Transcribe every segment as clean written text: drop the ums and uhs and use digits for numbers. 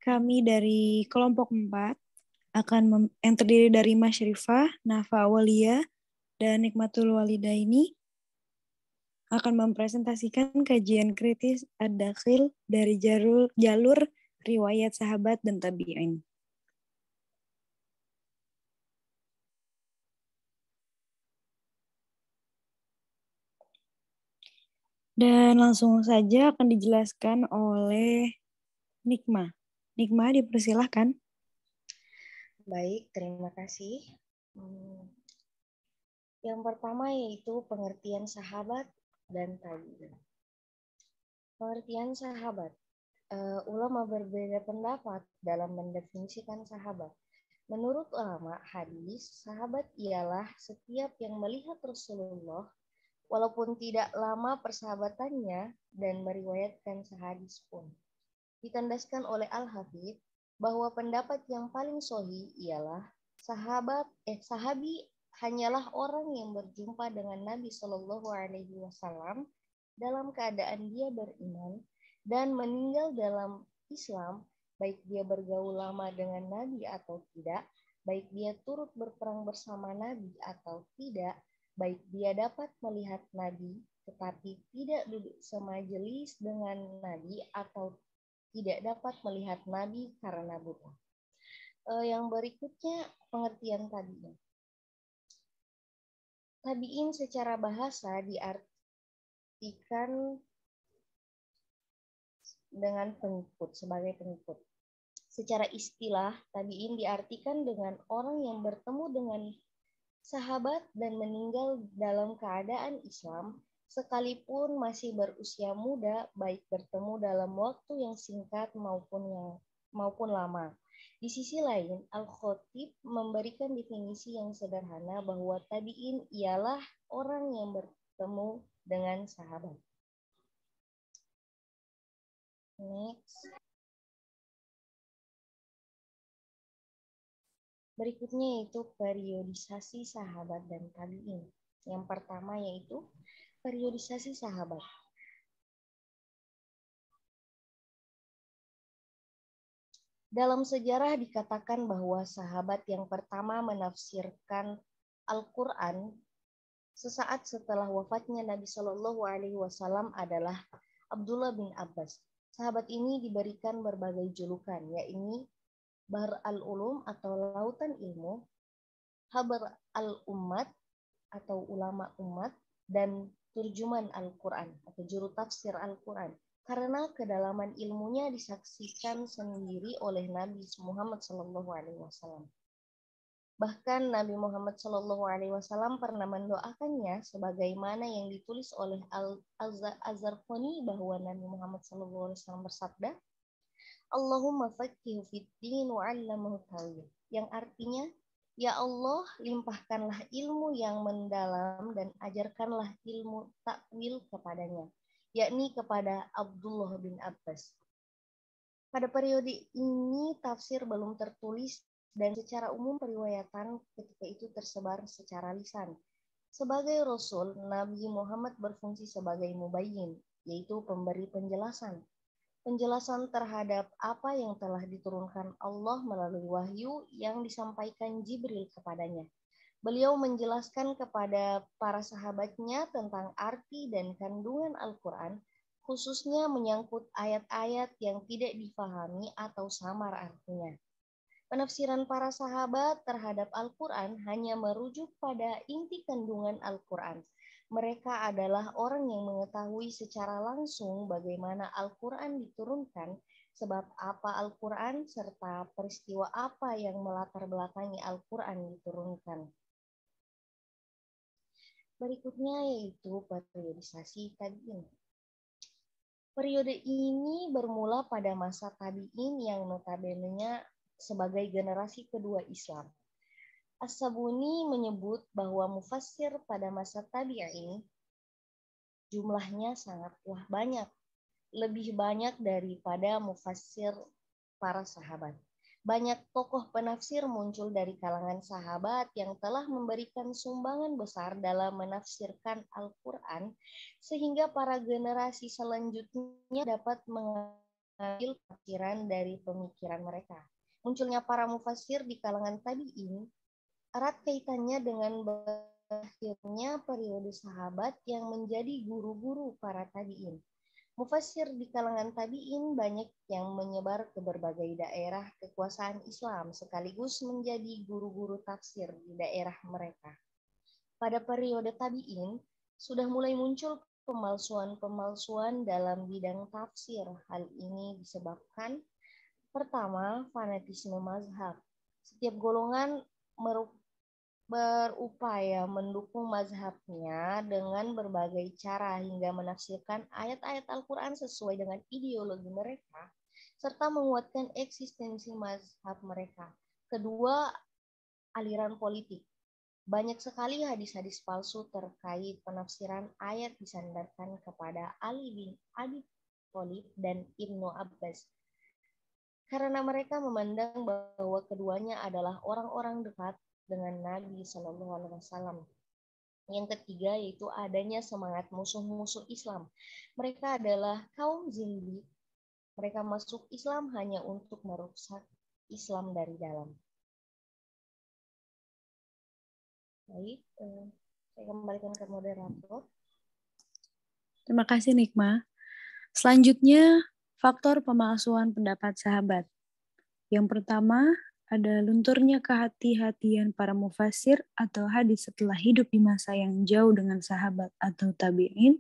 Kami dari kelompok 4 yang terdiri dari Masyrifah, Nafa Walia, dan Nikmatul Walidaini akan mempresentasikan kajian kritis ad-dakhil dari jalur riwayat sahabat dan tabi'in. Dan langsung saja akan dijelaskan oleh Nikma. Nikma, dipersilahkan. Baik, terima kasih. Yang pertama yaitu pengertian sahabat dan tabi'in. Pengertian sahabat. Ulama berbeda pendapat dalam mendefinisikan sahabat. Menurut ulama hadis, sahabat ialah setiap yang melihat Rasulullah walaupun tidak lama persahabatannya dan meriwayatkan sehadis pun. Ditandaskan oleh Al-Hafidz bahwa pendapat yang paling sahih ialah sahabi hanyalah orang yang berjumpa dengan Nabi Shallallahu Alaihi Wasallam dalam keadaan dia beriman dan meninggal dalam Islam, baik dia bergaul lama dengan Nabi atau tidak, baik dia turut berperang bersama Nabi atau tidak, baik dia dapat melihat Nabi tetapi tidak duduk semajelis dengan Nabi atau tidak dapat melihat Nabi karena buta. Yang berikutnya pengertian tabi'in. Tabi'in secara bahasa diartikan dengan pengikut, sebagai pengikut. Secara istilah, tabi'in diartikan dengan orang yang bertemu dengan sahabat dan meninggal dalam keadaan Islam, sekalipun masih berusia muda, baik bertemu dalam waktu yang singkat maupun lama. Di sisi lain, Al-Khatib memberikan definisi yang sederhana bahwa tabi'in ialah orang yang bertemu dengan sahabat. Next. Berikutnya yaitu periodisasi sahabat dan tabi'in. Yang pertama yaitu periodisasi sahabat. Dalam sejarah dikatakan bahwa sahabat yang pertama menafsirkan Al-Quran sesaat setelah wafatnya Nabi Shallallahu Alaihi Wasallam adalah Abdullah bin Abbas. Sahabat ini diberikan berbagai julukan, yaitu Bahr al-Ulum atau Lautan Ilmu, Habar al-Ummat atau Ulama Umat, dan Turjuman Al-Quran atau Juru Tafsir Al-Quran. Karena kedalaman ilmunya disaksikan sendiri oleh Nabi Muhammad SAW. Bahkan Nabi Muhammad SAW pernah mendoakannya sebagaimana yang ditulis oleh Al-Zarqani bahwa Nabi Muhammad SAW bersabda, Allahumma faqihu fid-din wa 'allamahu ta'wil, yang artinya, ya Allah, limpahkanlah ilmu yang mendalam dan ajarkanlah ilmu takwil kepadanya, yakni kepada Abdullah bin Abbas. Pada periode ini tafsir belum tertulis dan secara umum periwayatan ketika itu tersebar secara lisan. Sebagai Rasul, Nabi Muhammad berfungsi sebagai mubayyin, yaitu pemberi penjelasan. Penjelasan terhadap apa yang telah diturunkan Allah melalui wahyu yang disampaikan Jibril kepadanya. Beliau menjelaskan kepada para sahabatnya tentang arti dan kandungan Al-Quran, khususnya menyangkut ayat-ayat yang tidak difahami atau samar artinya. Penafsiran para sahabat terhadap Al-Quran hanya merujuk pada inti kandungan Al-Quran. Mereka adalah orang yang mengetahui secara langsung bagaimana Al-Quran diturunkan, sebab apa Al-Quran, serta peristiwa apa yang melatar belakangi Al-Quran diturunkan. Berikutnya yaitu periodisasi tabi'in. Periode ini bermula pada masa tabi'in yang notabene-nya sebagai generasi kedua Islam. As-Sabuni menyebut bahwa mufassir pada masa tabi'in jumlahnya sangatlah banyak, lebih banyak daripada mufassir para sahabat. Banyak tokoh penafsir muncul dari kalangan sahabat yang telah memberikan sumbangan besar dalam menafsirkan Al-Quran, sehingga para generasi selanjutnya dapat mengambil tafsiran dari pemikiran mereka. Munculnya para mufassir di kalangan tabi'in erat kaitannya dengan berakhirnya periode sahabat yang menjadi guru-guru para tabi'in. Mufassir di kalangan tabi'in banyak yang menyebar ke berbagai daerah kekuasaan Islam sekaligus menjadi guru-guru tafsir di daerah mereka. Pada periode tabi'in sudah mulai muncul pemalsuan-pemalsuan dalam bidang tafsir. Hal ini disebabkan pertama, fanatisme mazhab. Setiap golongan berupaya mendukung mazhabnya dengan berbagai cara hingga menafsirkan ayat-ayat Al-Quran sesuai dengan ideologi mereka, serta menguatkan eksistensi mazhab mereka. Kedua, aliran politik. Banyak sekali hadis-hadis palsu terkait penafsiran ayat disandarkan kepada Ali bin Abi Thalib dan Ibnu Abbas. Karena mereka memandang bahwa keduanya adalah orang-orang dekat dengan Nabi Shallallahu Alaihi Wasallam. Yang ketiga yaitu adanya semangat musuh-musuh Islam. Mereka adalah kaum zindik. Mereka masuk Islam hanya untuk merusak Islam dari dalam. Baik, saya kembalikan ke moderator. Terima kasih Nikma. Selanjutnya, faktor pemalsuan pendapat sahabat. Yang pertama, ada lunturnya kehati-hatian para mufassir atau hadis setelah hidup di masa yang jauh dengan sahabat atau tabi'in.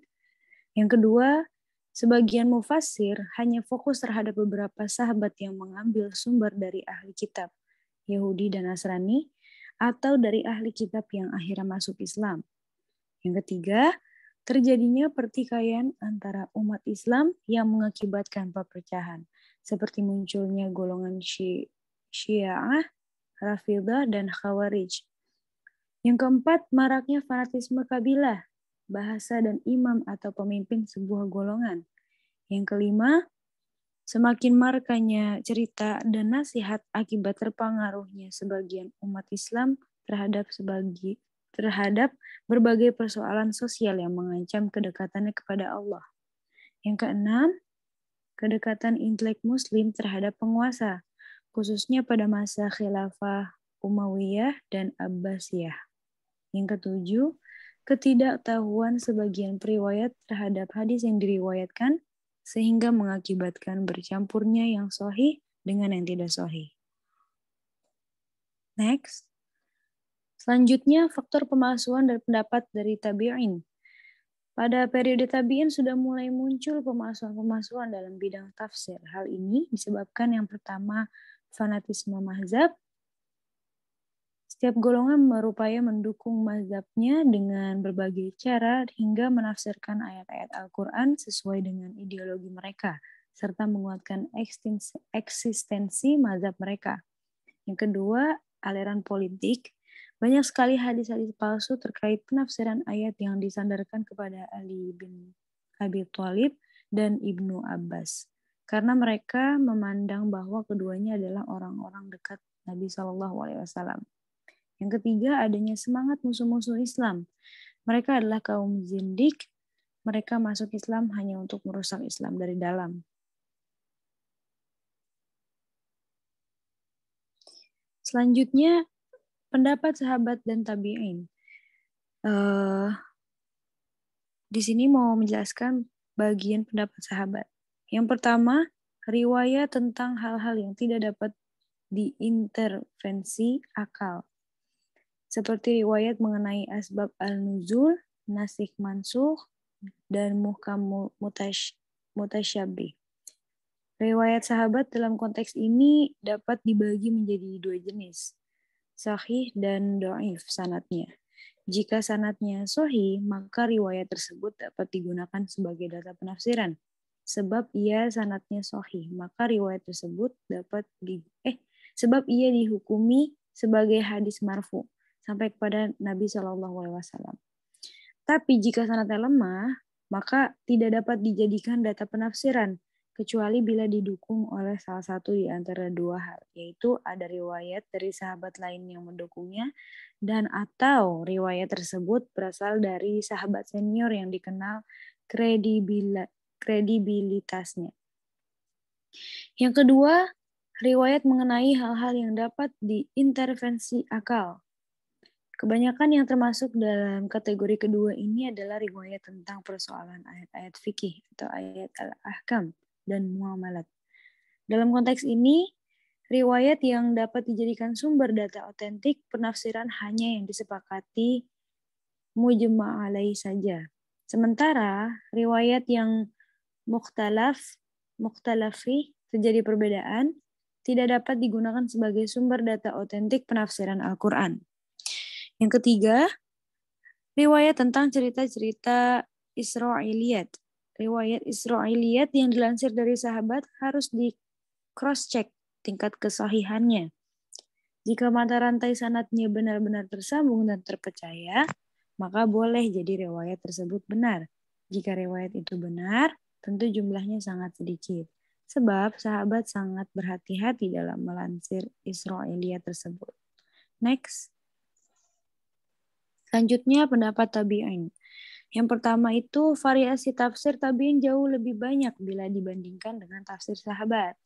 Yang kedua, sebagian mufassir hanya fokus terhadap beberapa sahabat yang mengambil sumber dari ahli kitab, Yahudi dan Nasrani, atau dari ahli kitab yang akhirnya masuk Islam. Yang ketiga, terjadinya pertikaian antara umat Islam yang mengakibatkan perpecahan, seperti munculnya golongan Syiah, Rafidah, dan Khawarij. Yang keempat, maraknya fanatisme kabilah, bahasa dan imam atau pemimpin sebuah golongan. Yang kelima, semakin markanya cerita dan nasihat akibat terpengaruhnya sebagian umat Islam terhadap berbagai persoalan sosial yang mengancam kedekatannya kepada Allah. Yang keenam, kedekatan intelek Muslim terhadap penguasa, khususnya pada masa khilafah Umayyah dan Abbasiyah. Yang ketujuh, ketidaktahuan sebagian periwayat terhadap hadis yang diriwayatkan sehingga mengakibatkan bercampurnya yang sahih dengan yang tidak sahih. Next. Selanjutnya, faktor pemalsuan dan pendapat dari tabi'in. Pada periode tabi'in sudah mulai muncul pemalsuan-pemalsuan dalam bidang tafsir. Hal ini disebabkan yang pertama, fanatisme mazhab. Setiap golongan berupaya mendukung mazhabnya dengan berbagai cara hingga menafsirkan ayat-ayat Al-Quran sesuai dengan ideologi mereka, serta menguatkan eksistensi mazhab mereka. Yang kedua, aliran politik. Banyak sekali hadis-hadis palsu terkait penafsiran ayat yang disandarkan kepada Ali bin Abi Thalib dan Ibnu Abbas. Karena mereka memandang bahwa keduanya adalah orang-orang dekat Nabi SAW. Yang ketiga, adanya semangat musuh-musuh Islam. Mereka adalah kaum zindik. Mereka masuk Islam hanya untuk merusak Islam dari dalam. Selanjutnya, pendapat sahabat dan tabi'in. Di sini mau menjelaskan bagian pendapat sahabat. Yang pertama, riwayat tentang hal-hal yang tidak dapat diintervensi akal. Seperti riwayat mengenai asbab al-nuzul, nasikh mansukh, dan muhkam mutasyabih. Riwayat sahabat dalam konteks ini dapat dibagi menjadi dua jenis, sahih dan dhaif sanadnya. Jika sanadnya sahih, maka riwayat tersebut dapat digunakan sebagai data penafsiran. Sebab ia sanadnya sahih, maka riwayat tersebut sebab ia dihukumi sebagai hadis marfu sampai kepada Nabi SAW. Tapi jika sanadnya lemah, maka tidak dapat dijadikan data penafsiran, kecuali bila didukung oleh salah satu di antara dua hal, yaitu ada riwayat dari sahabat lain yang mendukungnya, dan atau riwayat tersebut berasal dari sahabat senior yang dikenal kredibilitasnya. Yang kedua, riwayat mengenai hal-hal yang dapat diintervensi akal. Kebanyakan yang termasuk dalam kategori kedua ini adalah riwayat tentang persoalan ayat-ayat fikih atau ayat al-ahkam dan muamalat. Dalam konteks ini, riwayat yang dapat dijadikan sumber data otentik penafsiran hanya yang disepakati mujma' alaih saja. Sementara riwayat yang mukhtalafi terjadi perbedaan tidak dapat digunakan sebagai sumber data otentik penafsiran Al-Quran. Yang ketiga, riwayat tentang cerita-cerita Israiliyat. Riwayat Israiliyat yang dilansir dari sahabat harus di cross-check tingkat kesahihannya. Jika mata rantai sanadnya benar-benar tersambung dan terpercaya, maka boleh jadi riwayat tersebut benar. Jika riwayat itu benar, tentu jumlahnya sangat sedikit. Sebab sahabat sangat berhati-hati dalam melansir Israiliyat tersebut. Next. Selanjutnya pendapat tabi'in. Yang pertama itu variasi tafsir tabi'in jauh lebih banyak bila dibandingkan dengan tafsir sahabat.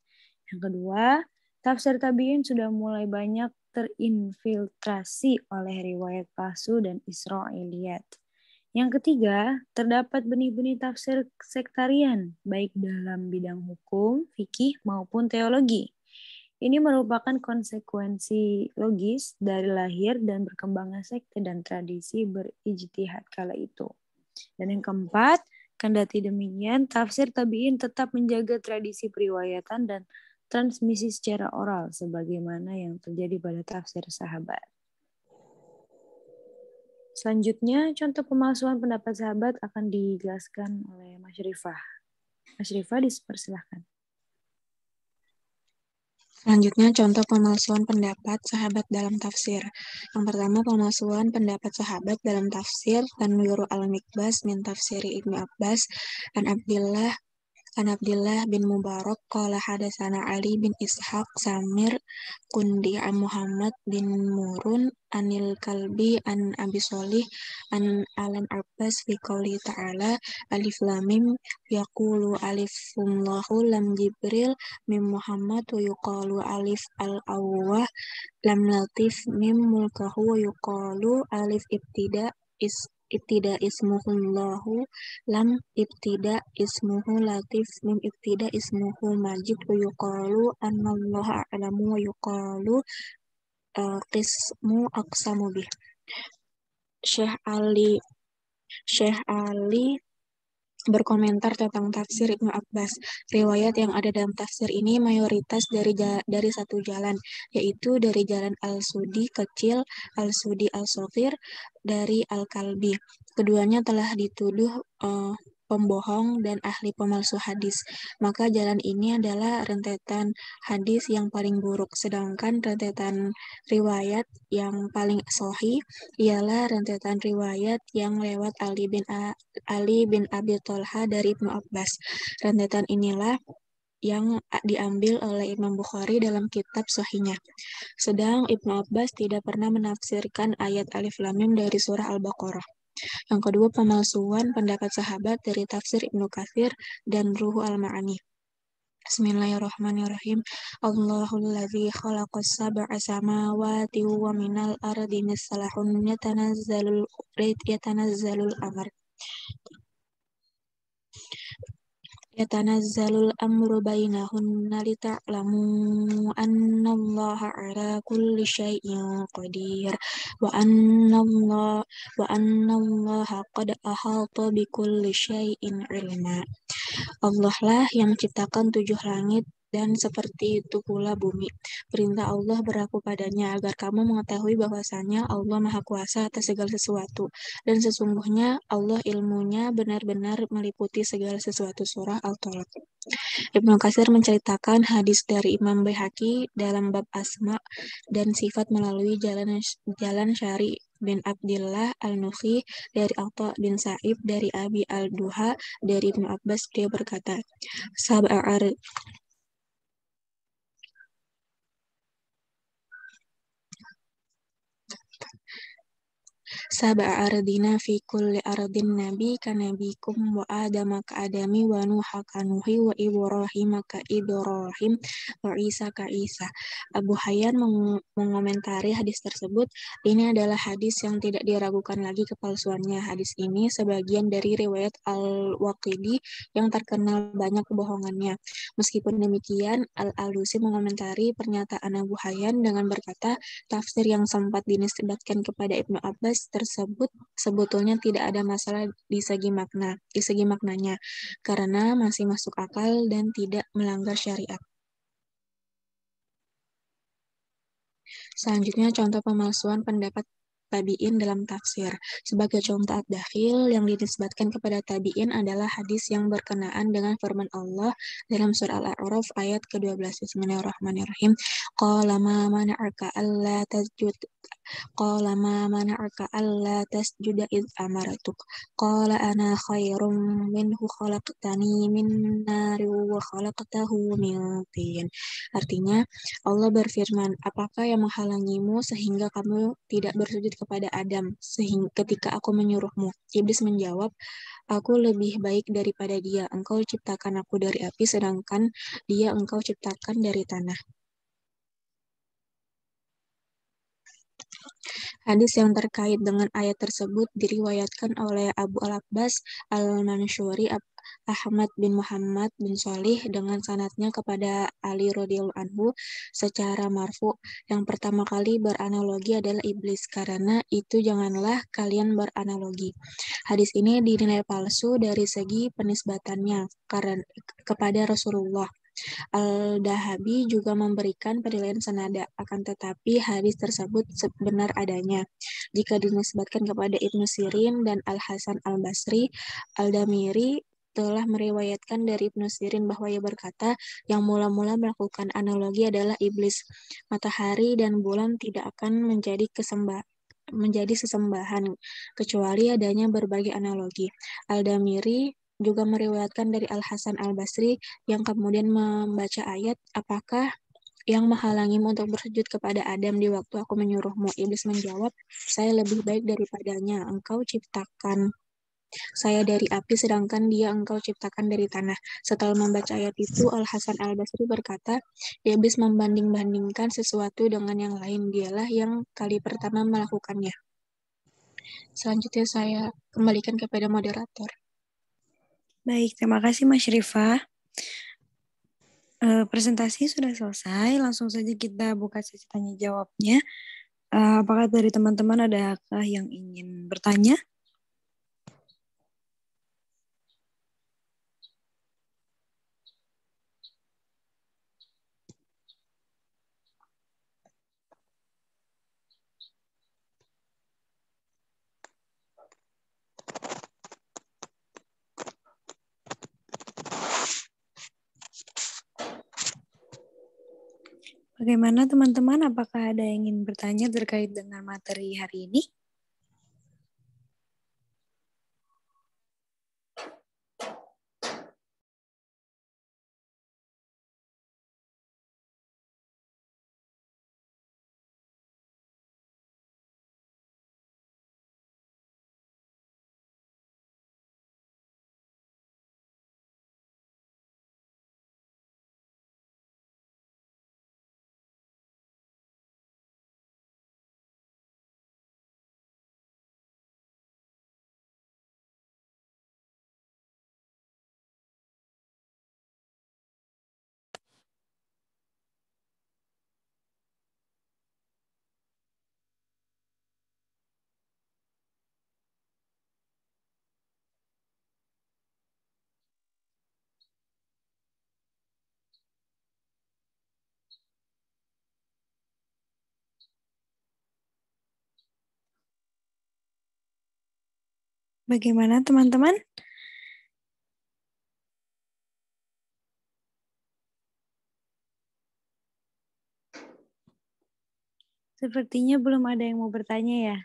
Yang kedua, tafsir tabi'in sudah mulai banyak terinfiltrasi oleh riwayat palsu dan Israiliyat. Yang ketiga, terdapat benih-benih tafsir sektarian, baik dalam bidang hukum, fikih, maupun teologi. Ini merupakan konsekuensi logis dari lahir dan berkembangnya sekte dan tradisi berijtihad kala itu. Dan yang keempat, kendati demikian, tafsir tabi'in tetap menjaga tradisi periwayatan dan transmisi secara oral, sebagaimana yang terjadi pada tafsir sahabat. Selanjutnya, contoh pemalsuan pendapat sahabat akan dijelaskan oleh Mas Rifah. Mas Rifah, dipersilahkan. Selanjutnya, contoh pemalsuan pendapat sahabat dalam tafsir. Yang pertama, pemalsuan pendapat sahabat dalam tafsir Tanwiru al-Mikbas min tafsiri Ibnu Abbas an Abdillah bin Mubarak qala hadatsana Ali bin Ishaq Samir Kundi an Muhammad bin Murun anil Kalbi an Abi Sholih an Alan Abbas fi qouli ta'ala alif lam mim yaqulu alifullahu lam Jibril mim Muhammad wa yuqalu alif al-awwah lam latif mim mulkahu wa yuqalu alif ibtida ismuhullahu lam ibtida ismuhu latif mim ibtida ismuhu majid wa yuqalu anallaha a'lamu wa yuqalu qismu aqsamu bih. Syekh Ali berkomentar tentang tafsir Ibnu Abbas. Riwayat yang ada dalam tafsir ini mayoritas dari satu jalan, yaitu dari jalan Al-Sudi kecil, Al-Sudi Al-Soghir, dari Al-Kalbi. Keduanya telah dituduh pembohong dan ahli pemalsu hadis. Maka jalan ini adalah rentetan hadis yang paling buruk, sedangkan rentetan riwayat yang paling sahih ialah rentetan riwayat yang lewat Ali bin Abi Thalha dari Ibnu Abbas. Rentetan inilah yang diambil oleh Imam Bukhari dalam kitab Sahihnya. Sedang Ibnu Abbas tidak pernah menafsirkan ayat Alif Lam Mim dari surah Al-Baqarah. Yang kedua, pemalsuan pendapat sahabat dari tafsir Ibnu Katsir dan Ruhu Al-Ma'ani. Bismillahirrahmanirrahim. Allahul ladzi khalaqas sab'a samawati wa minal ardi mislahun yatanazzalul amr. Yatanazzalul amru bainahunna lita'lamu annallaha ala kulli syai'in qadir wa annallaha qad ahata bikulli syai'in ilma. Allah lah yang menciptakan 7 langit dan seperti itu pula bumi. Perintah Allah berlaku padanya agar kamu mengetahui bahwasanya Allah Maha Kuasa atas segala sesuatu. Dan sesungguhnya Allah ilmunya benar-benar meliputi segala sesuatu. Surah Al-Talaq. Ibnu Katsir menceritakan hadis dari Imam Baihaqi dalam bab asma dan sifat melalui jalan Syari bin Abdillah al-Nufi dari Atha bin Sa'ib dari Abi al-Duha dari Ibnu Abbas. Dia berkata, sab'a ardina fi kulli ardin nabi kanabikum wa adama ka adami wa nuha ka nuhi wa ibrahim ka ibrahim wa isa ka isa. Abu Hayyan mengomentari hadis tersebut, ini adalah hadis yang tidak diragukan lagi kepalsuannya. Hadis ini sebagian dari riwayat Al-Waqidi yang terkenal banyak kebohongannya. Meskipun demikian, Al-Alusi mengomentari pernyataan Abu Hayyan dengan berkata, tafsir yang sempat dinisbatkan kepada Ibnu Abbas tersebut sebetulnya tidak ada masalah di segi maknanya, karena masih masuk akal dan tidak melanggar syariat. Selanjutnya, contoh pemalsuan pendapat tabi'in dalam tafsir. Sebagai contoh ad-dakhil yang dinisbatkan kepada tabi'in adalah hadis yang berkenaan dengan firman Allah dalam surah Al-A'raf ayat ke-12. Bismillahirrahmanirrahim. Qala ma mana'aka alla tasjud Qala ma mana'aka alla tasjuda id amaratuk. Qala ana khairum minhu khalaqtani min nari wa khalaqtahu min tin. Artinya, Allah berfirman, apakah yang menghalangimu sehingga kamu tidak bersujud kepada Adam sehingga ketika aku menyuruhmu? Iblis menjawab, aku lebih baik daripada dia. Engkau ciptakan aku dari api, sedangkan dia engkau ciptakan dari tanah. Hadis yang terkait dengan ayat tersebut diriwayatkan oleh Abu Al-Abbas Al-Mansyuri Ahmad bin Muhammad bin Shalih dengan sanadnya kepada Ali radhiyallahu anhu secara marfu. Yang pertama kali beranalogi adalah iblis, karena itu janganlah kalian beranalogi. Hadis ini dinilai palsu dari segi penisbatannya kepada Rasulullah. Al-Dahabi juga memberikan penilaian senada, akan tetapi hadis tersebut benar adanya. Jika dinisbatkan kepada Ibnu Sirin dan Al-Hasan Al-Basri, Al-Damiri telah meriwayatkan dari Ibnu Sirin bahwa ia berkata, yang mula-mula melakukan analogi adalah iblis. Matahari dan bulan tidak akan menjadi sesembahan, kecuali adanya berbagai analogi. Al-Damiri juga meriwayatkan dari Al-Hasan Al-Basri yang kemudian membaca ayat, apakah yang menghalangimu untuk bersujud kepada Adam di waktu aku menyuruhmu? Iblis menjawab, saya lebih baik daripadanya. Engkau ciptakan saya dari api, sedangkan dia engkau ciptakan dari tanah. Setelah membaca ayat itu, Al-Hasan Al-Basri berkata, Iblis membanding-bandingkan sesuatu dengan yang lain. Dialah yang kali pertama melakukannya. Selanjutnya saya kembalikan kepada moderator. Baik, terima kasih Mas Rifah. Presentasi sudah selesai, langsung saja kita buka sesi tanya jawabnya. Apakah dari teman-teman adakah yang ingin bertanya? Bagaimana teman-teman? Apakah ada yang ingin bertanya terkait dengan materi hari ini? Bagaimana teman-teman? Sepertinya belum ada yang mau bertanya ya.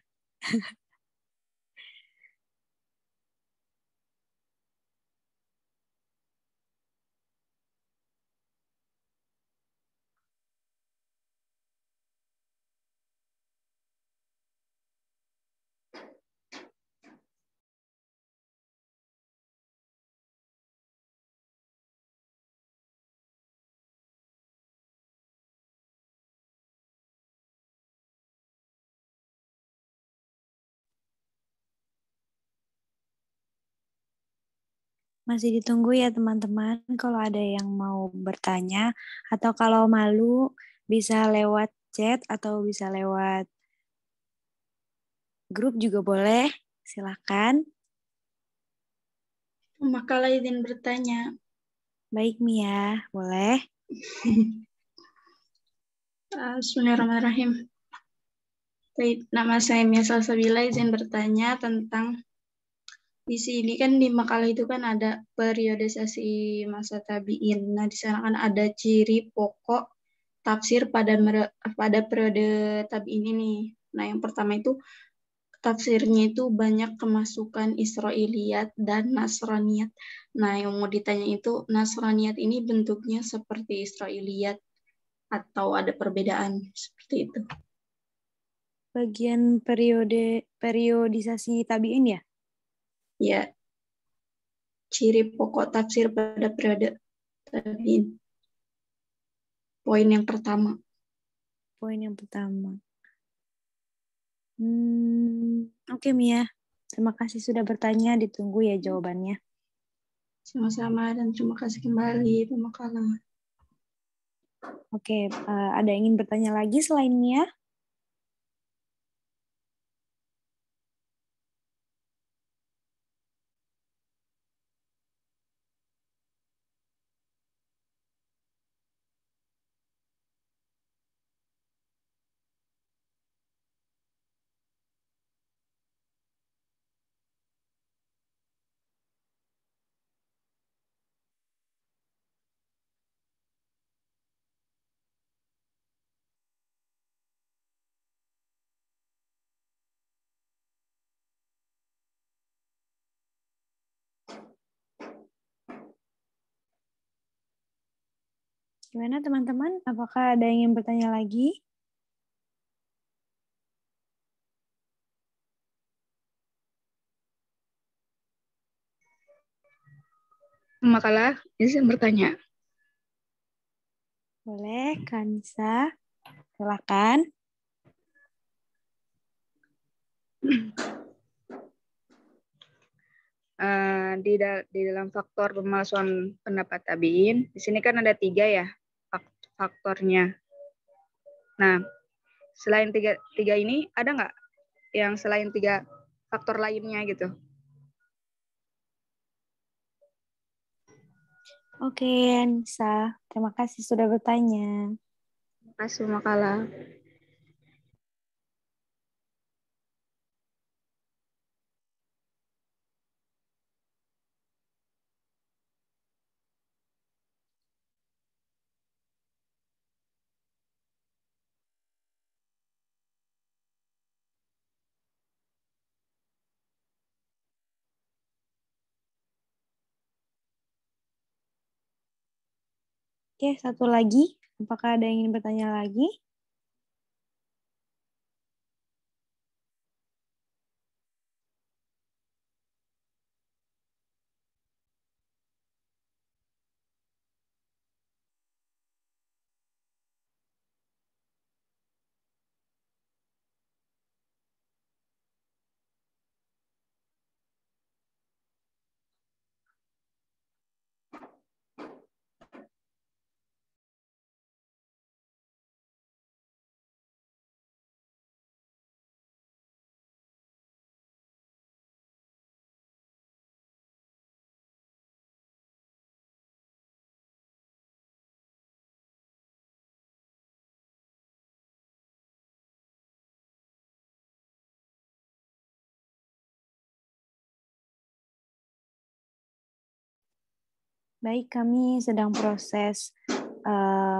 Masih ditunggu ya teman-teman. Kalau ada yang mau bertanya atau kalau malu bisa lewat chat atau bisa lewat grup juga boleh. Silakan. Makalah izin bertanya. Baik Mia, boleh? Bismillahirrahmanirrahim. Baik, nama saya Mia Salsabila, izin bertanya tentang di sini kan di makalah itu kan ada periodisasi masa tabi'in. Nah, di sana kan ada ciri pokok tafsir pada periode tabi'in ini. Nah, yang pertama itu tafsirnya itu banyak kemasukan Israiliyat dan Nasraniyat. Nah, yang mau ditanya itu Nasraniyat ini bentuknya seperti Israiliyat atau ada perbedaan seperti itu. Bagian periodisasi tabiin ya? Ya, ciri pokok tafsir pada periode tabi'in. Poin yang pertama. Poin yang pertama. Oke Mia, terima kasih sudah bertanya. Ditunggu ya jawabannya. Sama-sama dan terima kasih kembali pemakalan. Oke, ada yang ingin bertanya lagi selain Mia? Gimana teman-teman? Apakah ada yang ingin bertanya lagi? Makalah izin bertanya. Boleh, Kanisa. Silakan. Di dalam faktor pemalsuan pendapat tabiin, di sini kan ada 3 ya faktornya. Nah, selain tiga ini ada nggak yang selain 3 faktor lainnya gitu? Oke, Anissa. Terima kasih sudah bertanya. Terima kasih Makalah. Oke, satu lagi. Apakah ada yang ingin bertanya lagi? Baik, kami sedang proses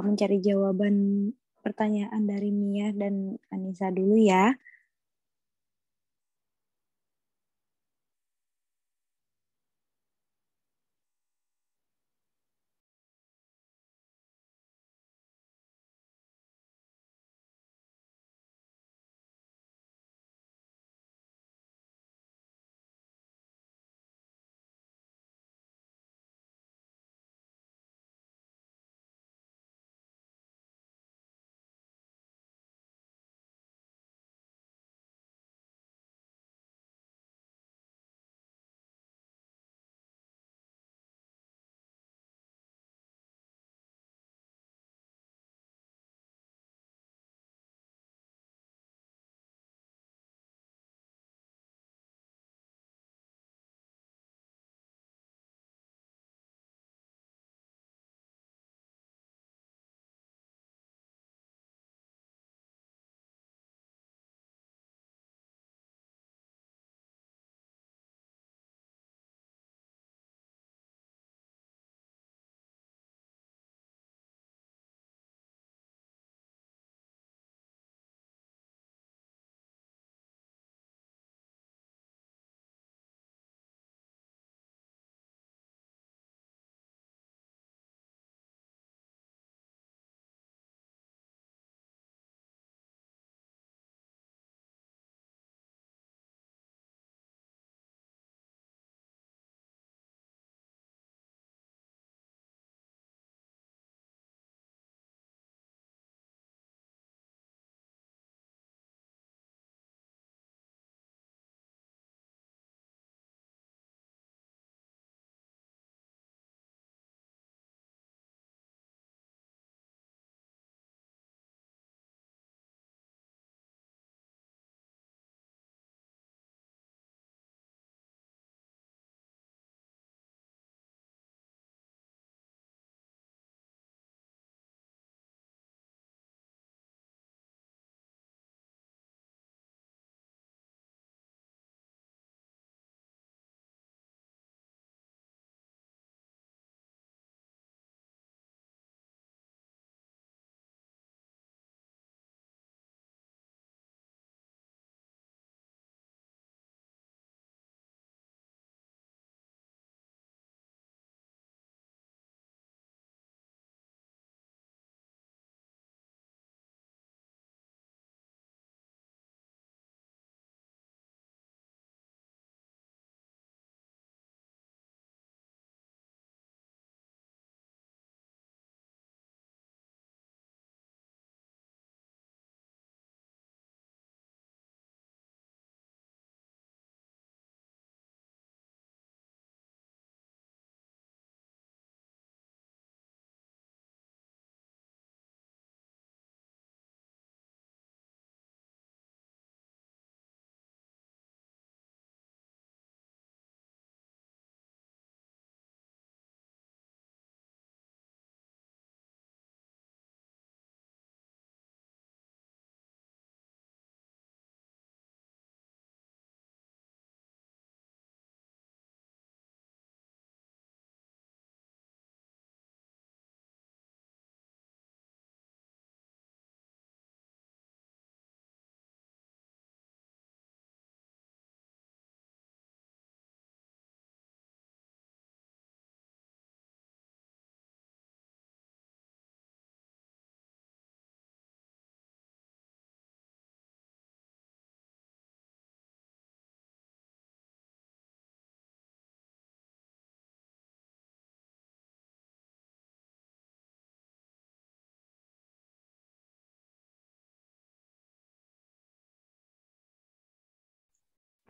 mencari jawaban pertanyaan dari Mia dan Anissa dulu ya.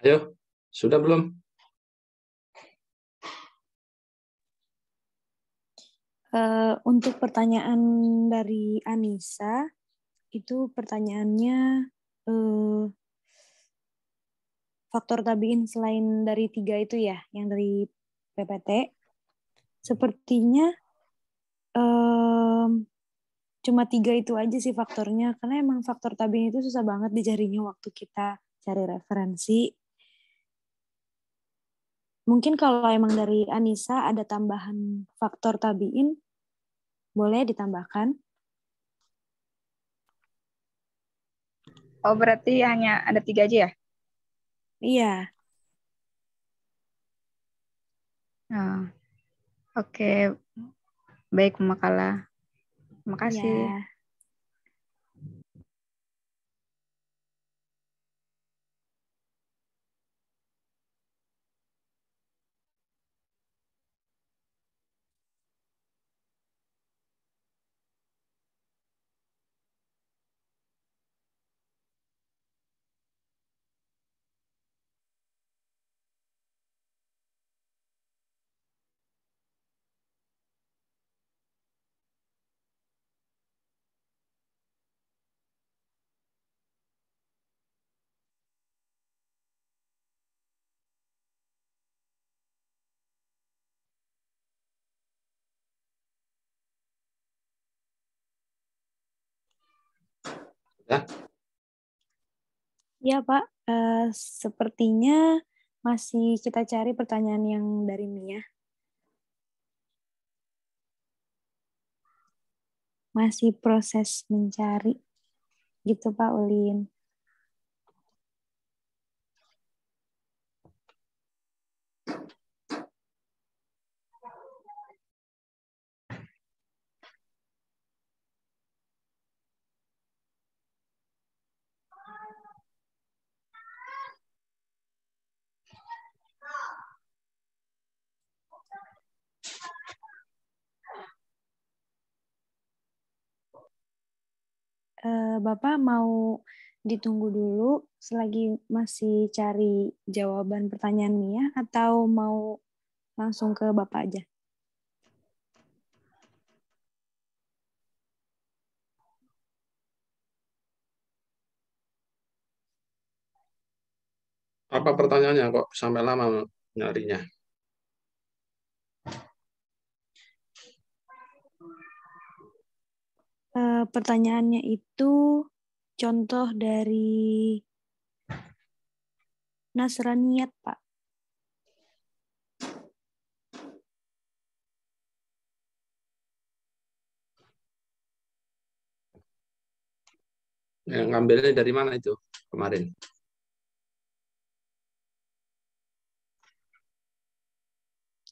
Ayo, sudah belum? Untuk pertanyaan dari Anissa, itu pertanyaannya faktor tabiin selain dari 3 itu ya, yang dari PPT. Sepertinya cuma 3 itu aja sih faktornya, karena emang faktor tabiin itu susah banget dicarinya waktu kita cari referensi. Mungkin kalau emang dari Anissa ada tambahan faktor tabiin, boleh ditambahkan. Oh, berarti hanya ada 3 aja ya? Iya. Nah, oke. Baik, Makala. Terima kasih. Ya. Ya. Ya, Pak. Sepertinya masih kita cari pertanyaan yang dari Mia. Masih proses mencari. Gitu, Pak Ulin. Bapak mau ditunggu dulu selagi masih cari jawaban pertanyaan Mia atau mau langsung ke Bapak aja? Apa pertanyaannya kok sampai lama nyarinya? Pertanyaannya itu contoh dari Nasraniyat, Pak. Yang ngambilnya dari mana itu kemarin?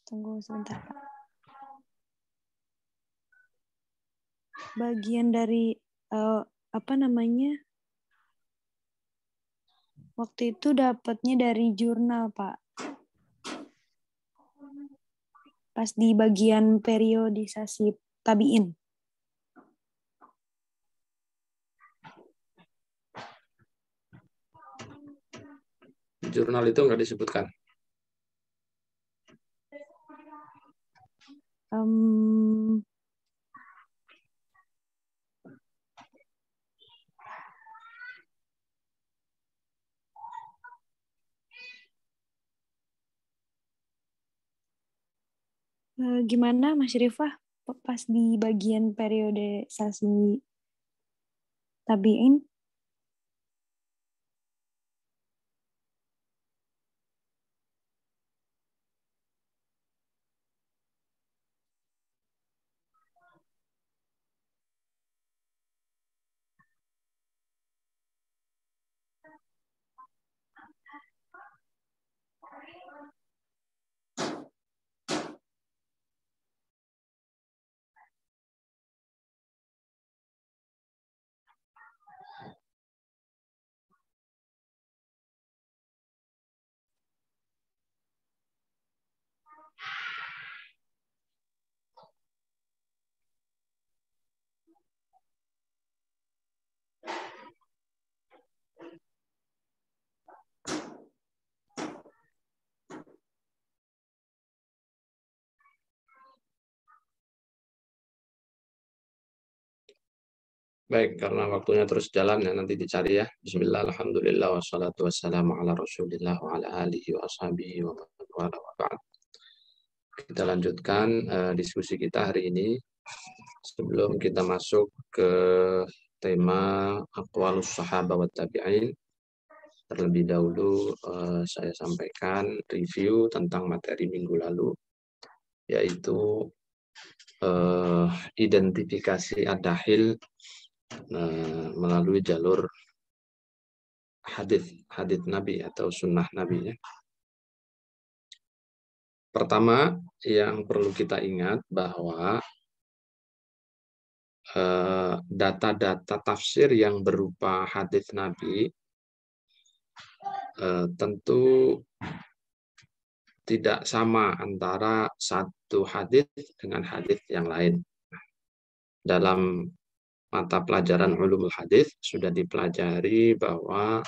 Tunggu sebentar, Pak. Bagian dari apa namanya? Waktu itu dapatnya dari jurnal, Pak. Pas di bagian periodisasi tabiin. Jurnal itu nggak disebutkan. Gimana Mas Rifah pas di bagian periodisasi tabiin? Baik, karena waktunya terus jalan ya, nanti dicari ya. Bismillah, alhamdulillah, wassalatu wassalamu ala rasulillah wa ala alihi wa ashabihi wa man wa ba'd. Kita lanjutkan diskusi kita hari ini. Sebelum kita masuk ke tema aqwalus sahabah wa tabi'in, terlebih dahulu saya sampaikan review tentang materi minggu lalu, yaitu identifikasi ad-dahil melalui jalur hadis Nabi atau sunnah Nabi ya. Pertama yang perlu kita ingat bahwa data-data tafsir yang berupa hadis Nabi tentu tidak sama antara satu hadis dengan hadis yang lain. Dalam mata pelajaran ulumul hadis sudah dipelajari bahwa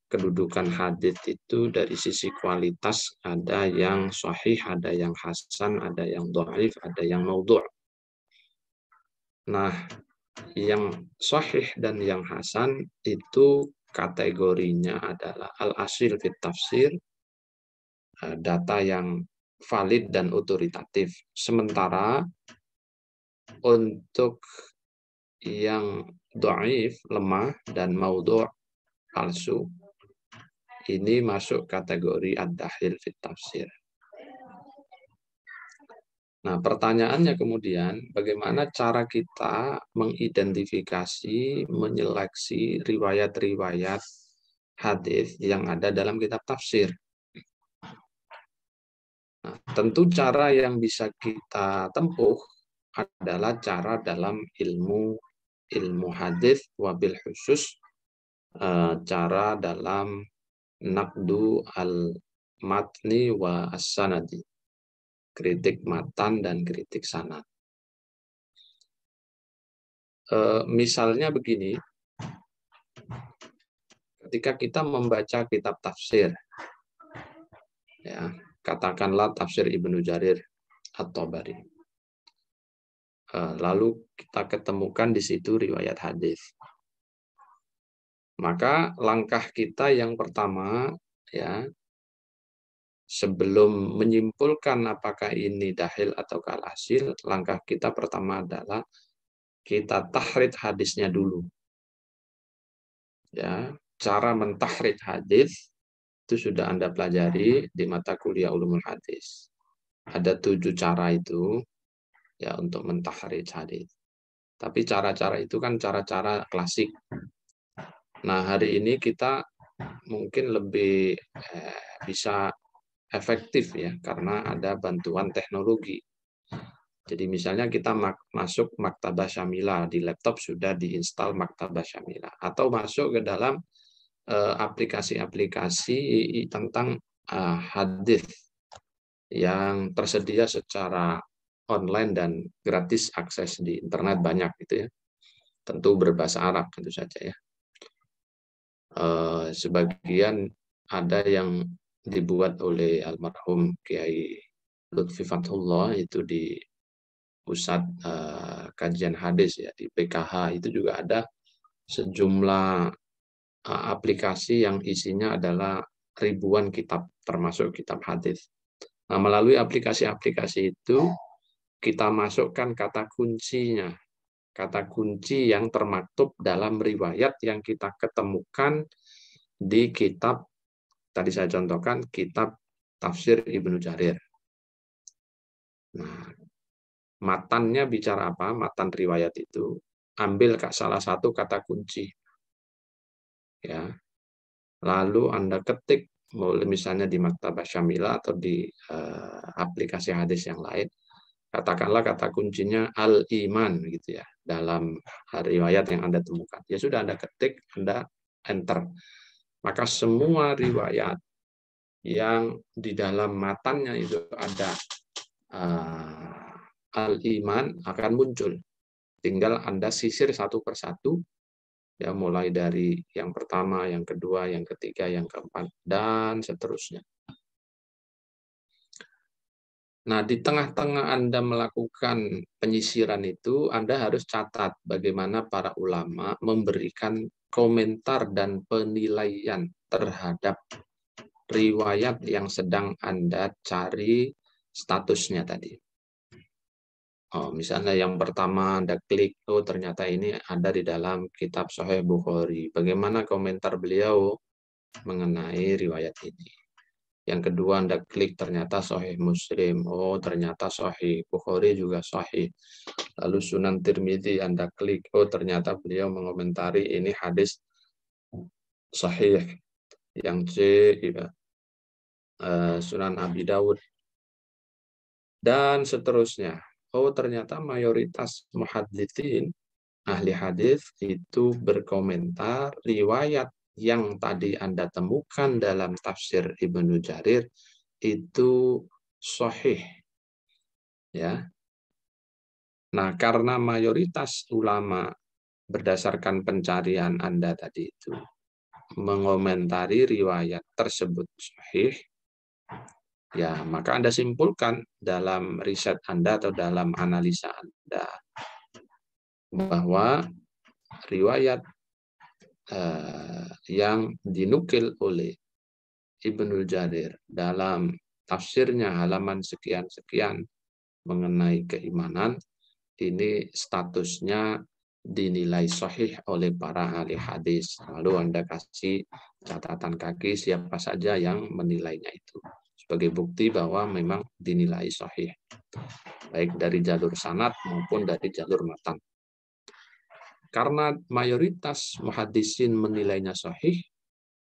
kedudukan hadis itu dari sisi kualitas ada yang sahih, ada yang hasan, ada yang dhaif, ada yang maudhu'. Nah, yang sahih dan yang hasan itu kategorinya adalah al-asil fit tafsir, data yang valid dan otoritatif. Sementara untuk yang dhaif, lemah, dan maudhu', palsu, ini masuk kategori ad-dahil fit tafsir. Nah, pertanyaannya kemudian, bagaimana cara kita mengidentifikasi, menyeleksi riwayat-riwayat hadis yang ada dalam kitab tafsir? Nah, tentu cara yang bisa kita tempuh adalah cara dalam ilmu hadis, wabil khusus cara dalam naqdu al-matni wa as-sanadi, kritik matan dan kritik sanad. Misalnya begini, ketika kita membaca kitab tafsir, ya, katakanlah tafsir Ibnu Jarir at-Tabari, lalu kita ketemukan di situ riwayat hadis, maka langkah kita yang pertama, ya, sebelum menyimpulkan apakah ini dahil atau al-asil, langkah kita pertama adalah kita tahrid hadisnya dulu. Ya, cara mentahrid hadis itu sudah Anda pelajari di mata kuliah ulumul hadis. Ada 7 cara itu ya untuk mentahrid hadis. Tapi cara-cara itu kan cara-cara klasik. Nah, hari ini kita mungkin lebih bisa efektif ya, karena ada bantuan teknologi. Jadi misalnya kita masuk Maktabah Syamilah, di laptop sudah diinstal Maktabah Syamilah, atau masuk ke dalam aplikasi-aplikasi tentang hadis yang tersedia secara online dan gratis akses di internet banyak gitu ya. Tentu berbahasa Arab tentu saja ya. Sebagian ada yang dibuat oleh almarhum Kiai Lutfi Fathullah, itu di pusat kajian hadis ya, di PKH itu juga ada sejumlah aplikasi yang isinya adalah ribuan kitab termasuk kitab hadis. Nah, melalui aplikasi-aplikasi itu kita masukkan kata kuncinya, kata kunci yang termaktub dalam riwayat yang kita ketemukan di kitab, tadi saya contohkan, kitab tafsir Ibnu Jarir. Nah, matannya bicara apa? Matan riwayat itu, ambil salah satu kata kunci. Ya. Lalu Anda ketik, misalnya di Maktabah Syamilah atau di aplikasi hadis yang lain. Katakanlah kata kuncinya al-iman gitu ya, dalam riwayat yang Anda temukan. Ya sudah, Anda ketik, Anda enter. Maka semua riwayat yang di dalam matannya itu ada al-iman akan muncul. Tinggal Anda sisir satu persatu, ya, mulai dari yang pertama, yang kedua, yang ketiga, yang keempat, dan seterusnya. Nah, di tengah-tengah Anda melakukan penyisiran itu, Anda harus catat bagaimana para ulama memberikan komentar dan penilaian terhadap riwayat yang sedang Anda cari statusnya tadi. Oh, misalnya yang pertama Anda klik, oh ternyata ini ada di dalam kitab Sahih Bukhari. Bagaimana komentar beliau mengenai riwayat ini? Yang kedua Anda klik ternyata Sahih Muslim. Oh ternyata Sahih Bukhari juga Sahih. Lalu Sunan Tirmidzi Anda klik. Oh ternyata beliau mengomentari ini hadis Sahih. Yang C ya, Sunan Abi Dawud. Dan seterusnya. Oh ternyata mayoritas muhaditsin ahli hadis itu berkomentar riwayat yang tadi Anda temukan dalam tafsir Ibnu Jarir itu sahih, ya. Nah, karena mayoritas ulama berdasarkan pencarian Anda tadi itu mengomentari riwayat tersebut sahih, ya maka Anda simpulkan dalam riset Anda atau dalam analisa Anda bahwa riwayat yang dinukil oleh Ibnu Jarir dalam tafsirnya halaman sekian-sekian mengenai keimanan, ini statusnya dinilai sahih oleh para ahli hadis. Lalu Anda kasih catatan kaki siapa saja yang menilainya itu. Sebagai bukti bahwa memang dinilai sahih. Baik dari jalur sanad maupun dari jalur matan. Karena mayoritas muhaddisin menilainya sahih,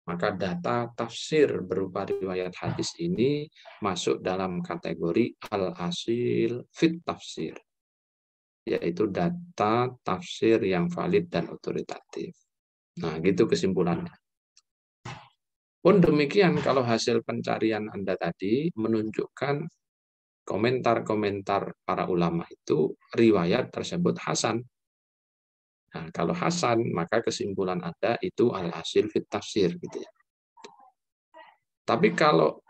maka data tafsir berupa riwayat hadis ini masuk dalam kategori al-asil fit tafsir, yaitu data tafsir yang valid dan otoritatif. Nah, gitu kesimpulannya. Pun demikian, kalau hasil pencarian Anda tadi menunjukkan komentar-komentar para ulama itu, riwayat tersebut hasan. Nah, kalau hasan, maka kesimpulan Anda itu al-asil fit tafsir, gitu ya. Tapi kalau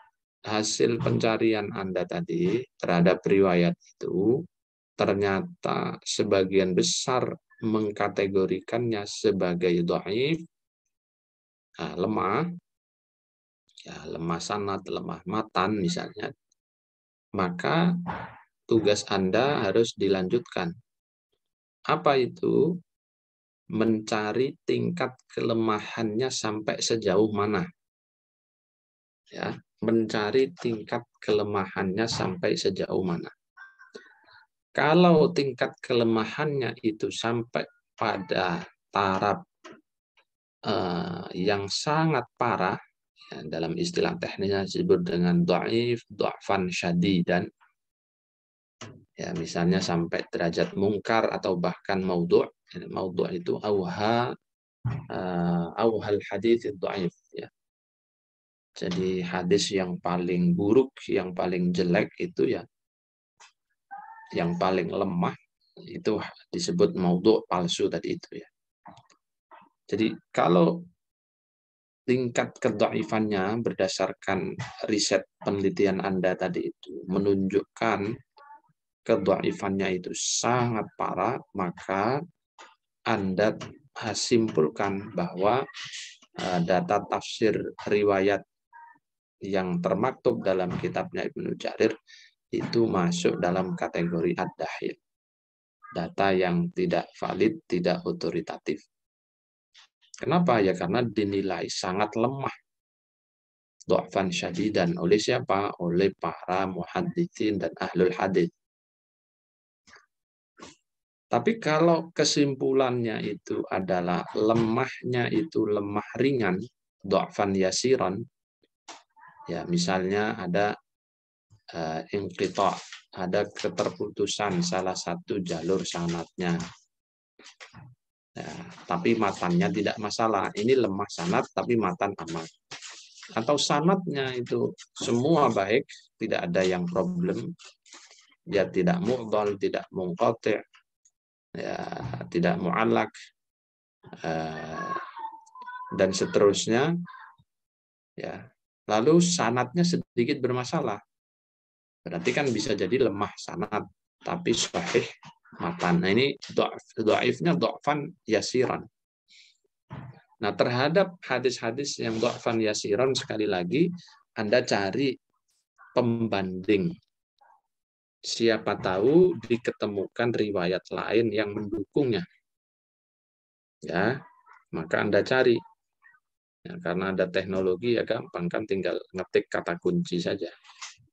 hasil pencarian Anda tadi terhadap riwayat itu ternyata sebagian besar mengkategorikannya sebagai dhaif, lemah, ya, lemah sanad, lemah matan misalnya, maka tugas Anda harus dilanjutkan. Apa itu? Mencari tingkat kelemahannya sampai sejauh mana. Ya, mencari tingkat kelemahannya sampai sejauh mana. Kalau tingkat kelemahannya itu sampai pada taraf yang sangat parah, ya, dalam istilah teknisnya disebut dengan dhaif, dha'fan syadidan, ya misalnya sampai derajat mungkar atau bahkan maudhu'. Maudhu' itu auhal hadits dhaif, ya. Jadi hadis yang paling buruk, yang paling jelek itu ya, yang paling lemah itu disebut maudhu' palsu tadi itu ya. Jadi kalau tingkat kedhaifannya berdasarkan riset penelitian Anda tadi itu menunjukkan kedhaifannya itu sangat parah, maka Anda simpulkan bahwa data tafsir riwayat yang termaktub dalam kitabnya Ibnu Jarir itu masuk dalam kategori ad-dahil. Data yang tidak valid, tidak otoritatif. Kenapa? Ya karena dinilai sangat lemah. Dha'fan syadidan oleh siapa? Oleh para muhadditsin dan ahlul hadits. Tapi kalau kesimpulannya itu adalah lemahnya itu lemah ringan, dha'fan yasiran, ya misalnya ada inqita', ada keterputusan salah satu jalur sanadnya. Ya, tapi matannya tidak masalah. Ini lemah sanad tapi matan aman. Atau sanadnya itu semua baik, tidak ada yang problem. Dia tidak mu'dhal, tidak munqati', ya, tidak mu'allaq, dan seterusnya. Ya. Lalu sanadnya sedikit bermasalah. Berarti kan bisa jadi lemah sanad, tapi sahih matan. Nah ini dhaifnya dhafan yasiran. Nah terhadap hadis-hadis yang dhafan yasiran, sekali lagi Anda cari pembanding. Siapa tahu diketemukan riwayat lain yang mendukungnya. Ya, maka Anda cari. Ya, karena ada teknologi ya gampang kan, tinggal ngetik kata kunci saja.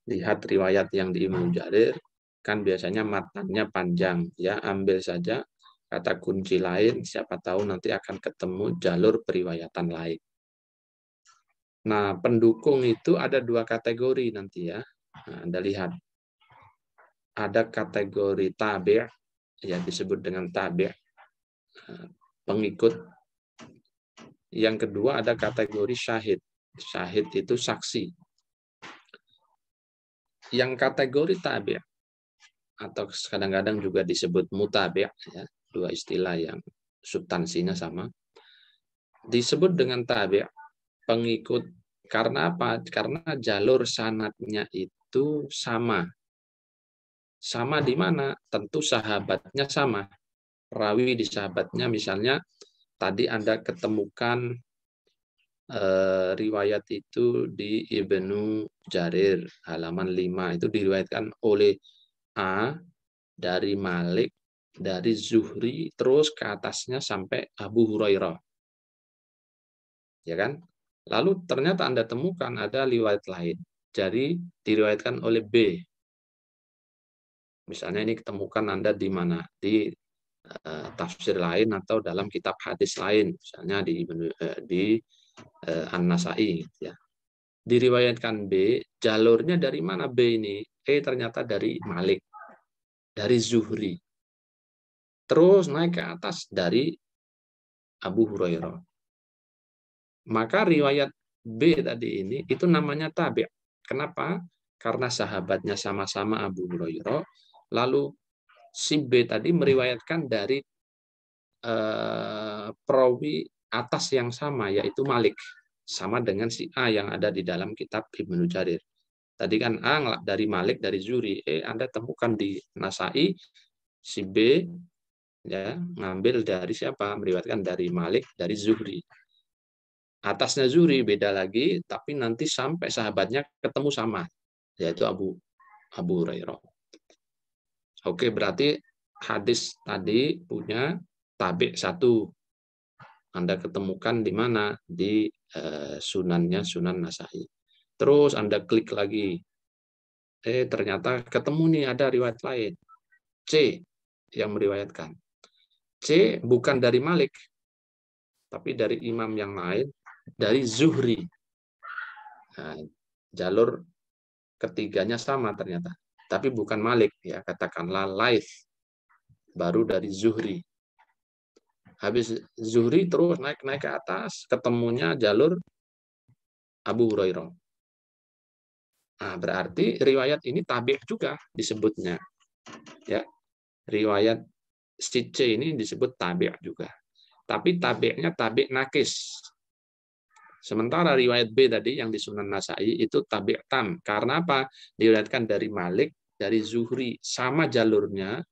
Lihat riwayat yang di Ibnu Jarir, kan biasanya matanya panjang. Ya, ambil saja kata kunci lain, siapa tahu nanti akan ketemu jalur periwayatan lain. Nah, pendukung itu ada 2 kategori nanti ya. Nah, Anda lihat. Ada kategori tabi', yang disebut dengan tabi', pengikut. Yang kedua ada kategori syahid. Syahid itu saksi. Yang kategori tabi' atau kadang-kadang juga disebut mutabi', ya, 2 istilah yang substansinya sama. Disebut dengan tabi', pengikut. Karena apa? Karena jalur sanadnya itu sama. Sama di mana? Tentu sahabatnya sama. Rawi di sahabatnya, misalnya tadi Anda ketemukan riwayat itu di Ibnu Jarir halaman 5, itu diriwayatkan oleh A dari Malik, dari Zuhri, terus ke atasnya sampai Abu Hurairah. Ya kan? Lalu ternyata Anda temukan ada riwayat lain. Jadi diriwayatkan oleh B. Misalnya ini ketemukan Anda di mana? Di tafsir lain atau dalam kitab hadis lain, misalnya di An-Nasai, ya. Diriwayatkan B, jalurnya dari mana B ini? Ternyata dari Malik, dari Zuhri, terus naik ke atas dari Abu Hurairah. Maka riwayat B tadi ini itu namanya tabi'. Kenapa? Karena sahabatnya sama-sama Abu Hurairah, lalu si B tadi meriwayatkan dari perawi atas yang sama, yaitu Malik, sama dengan si A yang ada di dalam kitab Ibnu Jarir. Tadi kan A dari Malik, dari Zuhri. Anda temukan di Nasai, si B ya ngambil dari siapa? Meriwayatkan dari Malik, dari Zuhri. Atasnya Zuhri beda lagi, tapi nanti sampai sahabatnya ketemu sama, yaitu Abu Hurairah. Oke, berarti hadis tadi punya tabi' 1. Anda ketemukan di mana? Di sunannya Sunan Nasai. Terus Anda klik lagi. Ternyata ketemu nih ada riwayat lain. C yang meriwayatkan. C bukan dari Malik, tapi dari imam yang lain, dari Zuhri. Nah, jalur ketiganya sama ternyata. Tapi bukan Malik, ya, katakanlah Laits. Baru dari Zuhri. Habis Zuhri terus naik ke atas, ketemunya jalur Abu Hurairah. Nah, berarti riwayat ini tabi' juga disebutnya. Ya. Riwayat si C ini disebut tabi' juga. Tapi tabi'nya tabi' nakis. Sementara riwayat B tadi yang di Sunan Nasai itu tabi' tam. Karena apa? Diriwayatkan dari Malik, dari Zuhri, sama jalurnya,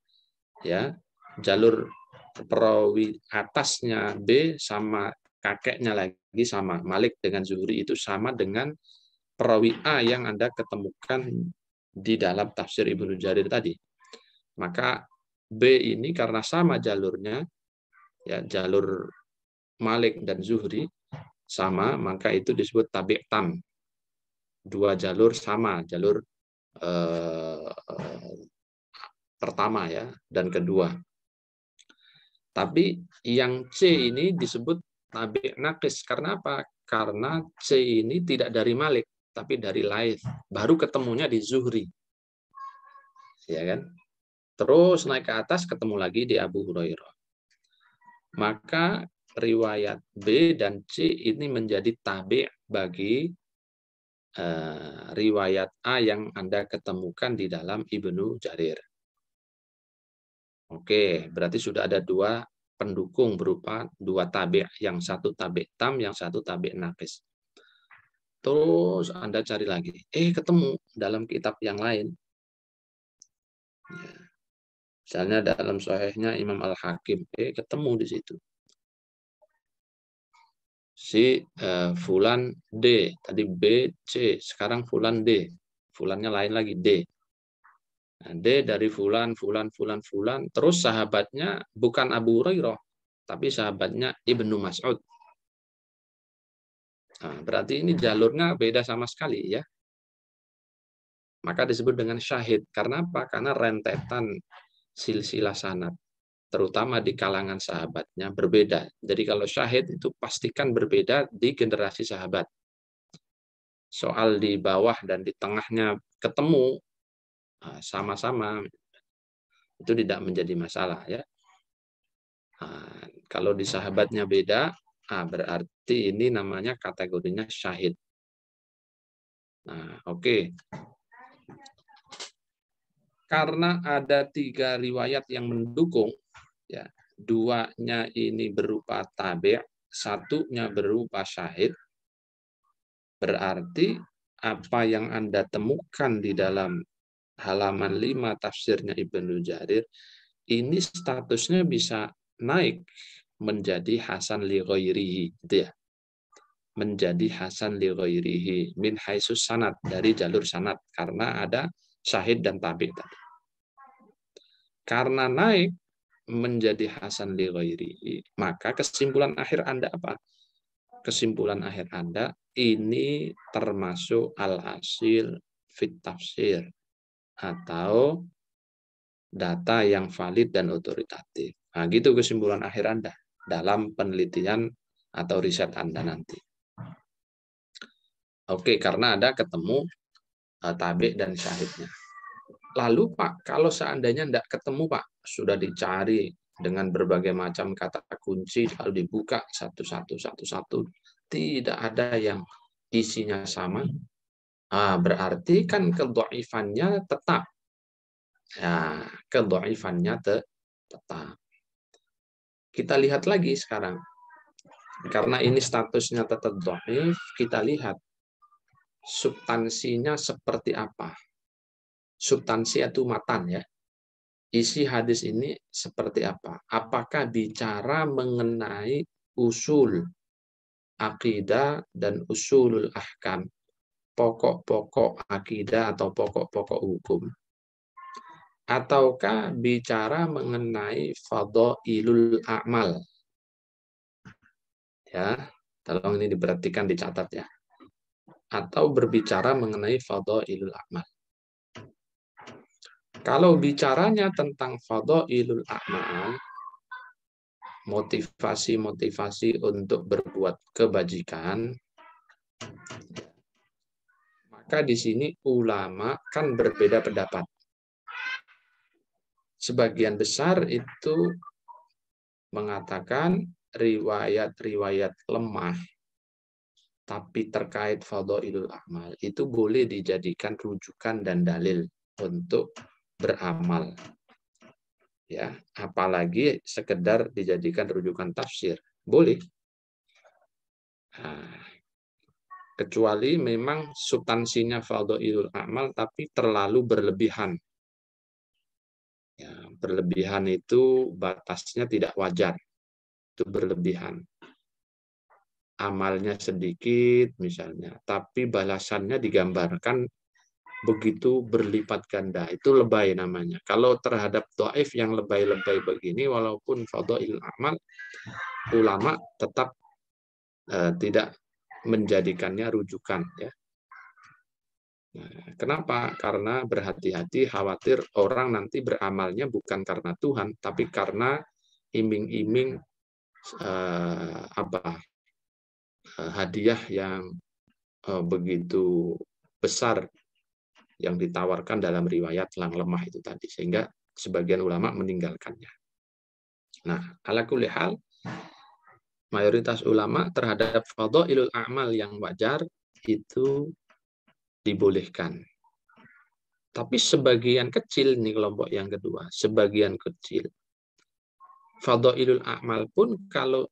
ya. Jalur perawi atasnya B sama kakeknya lagi sama. Malik dengan Zuhri itu sama dengan perawi A yang Anda ketemukan di dalam tafsir Ibnu Jarir tadi. Maka B ini karena sama jalurnya, ya, jalur Malik dan Zuhri sama, maka itu disebut tabi' tam. 2 jalur sama, jalur pertama ya dan kedua. Tapi yang C ini disebut tabi' naqis. Karena apa? Karena C ini tidak dari Malik, tapi dari Laits. Baru ketemunya di Zuhri. Ya kan? Terus naik ke atas ketemu lagi di Abu Hurairah. Maka riwayat B dan C ini menjadi tabi' bagi riwayat A yang Anda ketemukan di dalam Ibnu Jarir. Oke, berarti sudah ada 2 pendukung berupa 2 tabi', yang satu tabi' tam, yang satu tabi' naqis. Terus Anda cari lagi, ketemu dalam kitab yang lain, Ya. Misalnya dalam sahihnya Imam Al-Hakim, ketemu di situ. Si Fulan D, tadi B, C, sekarang Fulan D. Fulannya lain lagi, D. Nah, D dari Fulan, terus sahabatnya bukan Abu Hurairah, tapi sahabatnya Ibnu Mas'ud. Nah, berarti ini jalurnya beda sama sekali ya. Maka disebut dengan syahid. Karena apa? Karena rentetan silsilah sanad, terutama di kalangan sahabatnya berbeda. Jadi kalau syahid itu pastikan berbeda di generasi sahabat. Soal di bawah dan di tengahnya ketemu sama-sama, itu tidak menjadi masalah ya. Nah, kalau di sahabatnya beda, berarti ini namanya kategorinya syahid. Nah, oke. Karena ada 3 riwayat yang mendukung, ya, 2-nya ini berupa tabi', 1-nya berupa syahid, berarti apa yang Anda temukan di dalam halaman 5 tafsirnya Ibnu Jarir, ini statusnya bisa naik menjadi hasan li ghairihi, gitu ya. Menjadi hasan li ghairihi min haitsus sanad, dari jalur sanad, karena ada syahid dan tabi' tadi. Karena naik menjadi hasan li ghairihi, maka kesimpulan akhir Anda apa? Kesimpulan akhir Anda ini termasuk al-asil fit tafsir, atau data yang valid dan otoritatif. Nah, gitu kesimpulan akhir Anda dalam penelitian atau riset Anda nanti. Oke, karena ada ketemu tabi' dan syahidnya. Lalu Pak, kalau seandainya tidak ketemu Pak, sudah dicari dengan berbagai macam kata kunci, lalu dibuka satu-satu, tidak ada yang isinya sama, berarti kan kedhaifannya tetap. Ya, kedhaifannya tetap. Kita lihat lagi sekarang. Karena ini statusnya tetap dhaif, kita lihat substansinya seperti apa. Substansi itu matan ya. Isi hadis ini seperti apa? Apakah bicara mengenai usul akidah dan usulul ahkam, pokok-pokok akidah atau pokok-pokok hukum? Ataukah bicara mengenai fadhailul a'mal? Ya, tolong ini diperhatikan, dicatat ya. Atau berbicara mengenai fadhailul a'mal. Kalau bicaranya tentang fadhailul a'mal, motivasi-motivasi untuk berbuat kebajikan, maka di sini ulama kan berbeda pendapat. Sebagian besar itu mengatakan riwayat-riwayat lemah tapi terkait fadhailul a'mal itu boleh dijadikan rujukan dan dalil untuk beramal. Ya, apalagi sekedar dijadikan rujukan tafsir. Boleh. Nah, kecuali memang substansinya fadhailul a'mal tapi terlalu berlebihan. Ya, berlebihan itu batasnya tidak wajar. Itu berlebihan. Amalnya sedikit misalnya, tapi balasannya digambarkan begitu berlipat ganda. Itu lebay namanya. Kalau terhadap dhaif yang lebay-lebay begini, walaupun fadhailul a'mal, ulama tetap tidak menjadikannya rujukan ya. Nah, kenapa? Karena berhati-hati, khawatir orang nanti beramalnya bukan karena Tuhan, tapi karena iming-iming hadiah yang begitu besar yang ditawarkan dalam riwayat yang lemah itu tadi, sehingga sebagian ulama meninggalkannya. Nah, ala kulli hal, mayoritas ulama terhadap fadhailul a'mal yang wajar itu dibolehkan. Tapi sebagian kecil, nih kelompok yang kedua, sebagian kecil. Fadhailul a'mal pun kalau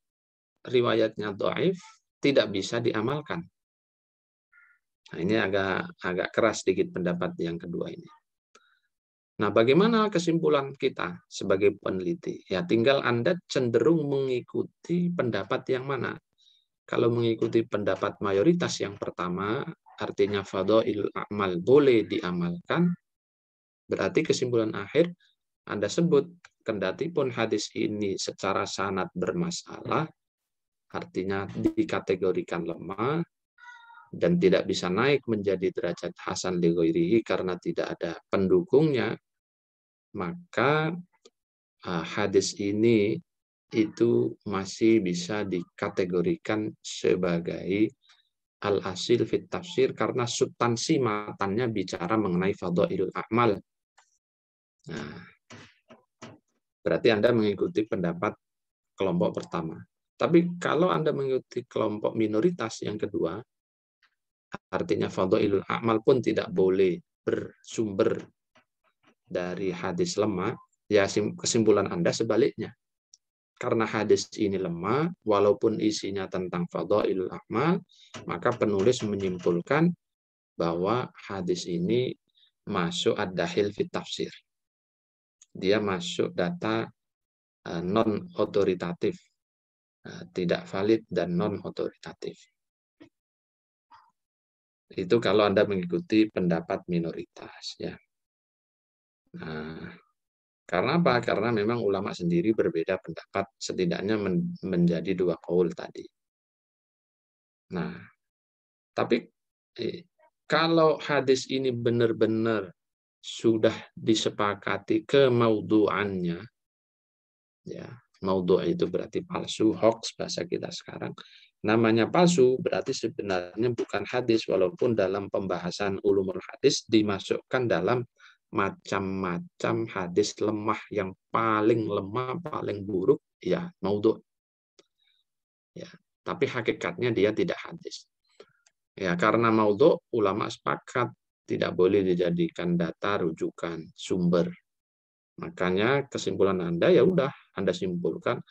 riwayatnya dhaif tidak bisa diamalkan. Nah, ini agak keras sedikit pendapat yang kedua ini. Nah, bagaimana kesimpulan kita sebagai peneliti? Ya, tinggal Anda cenderung mengikuti pendapat yang mana. Kalau mengikuti pendapat mayoritas yang pertama, artinya fadhailul a'mal boleh diamalkan, berarti kesimpulan akhir Anda sebut, kendati pun hadis ini secara sanad bermasalah, artinya dikategorikan lemah, dan tidak bisa naik menjadi derajat hasan li ghairihi karena tidak ada pendukungnya, maka hadis ini itu masih bisa dikategorikan sebagai al-asil fit tafsir karena substansi matannya bicara mengenai fadhailul a'mal. Nah, berarti Anda mengikuti pendapat kelompok pertama. Tapi kalau Anda mengikuti kelompok minoritas yang kedua, artinya fadhailul a'mal pun tidak boleh bersumber dari hadis lemah, ya kesimpulan Anda sebaliknya. Karena hadis ini lemah, walaupun isinya tentang fadhailul a'mal, maka penulis menyimpulkan bahwa hadis ini masuk ad-dahil fit tafsir. Dia masuk data non-otoritatif, tidak valid dan non-otoritatif. Itu kalau Anda mengikuti pendapat minoritas, ya. Nah, karena apa? Karena memang ulama sendiri berbeda pendapat, setidaknya menjadi dua qaul tadi. Nah, tapi kalau hadis ini benar-benar sudah disepakati kemaudhu'annya, ya, maudhu' itu berarti palsu, hoax bahasa kita sekarang. Namanya palsu berarti sebenarnya bukan hadis, walaupun dalam pembahasan ulumul hadis dimasukkan dalam macam-macam hadis lemah, yang paling lemah, paling buruk, ya maudhu'. Ya, tapi hakikatnya dia tidak hadis. Ya, karena maudhu' ulama sepakat tidak boleh dijadikan data rujukan sumber. Makanya kesimpulan Anda ya udah Anda simpulkan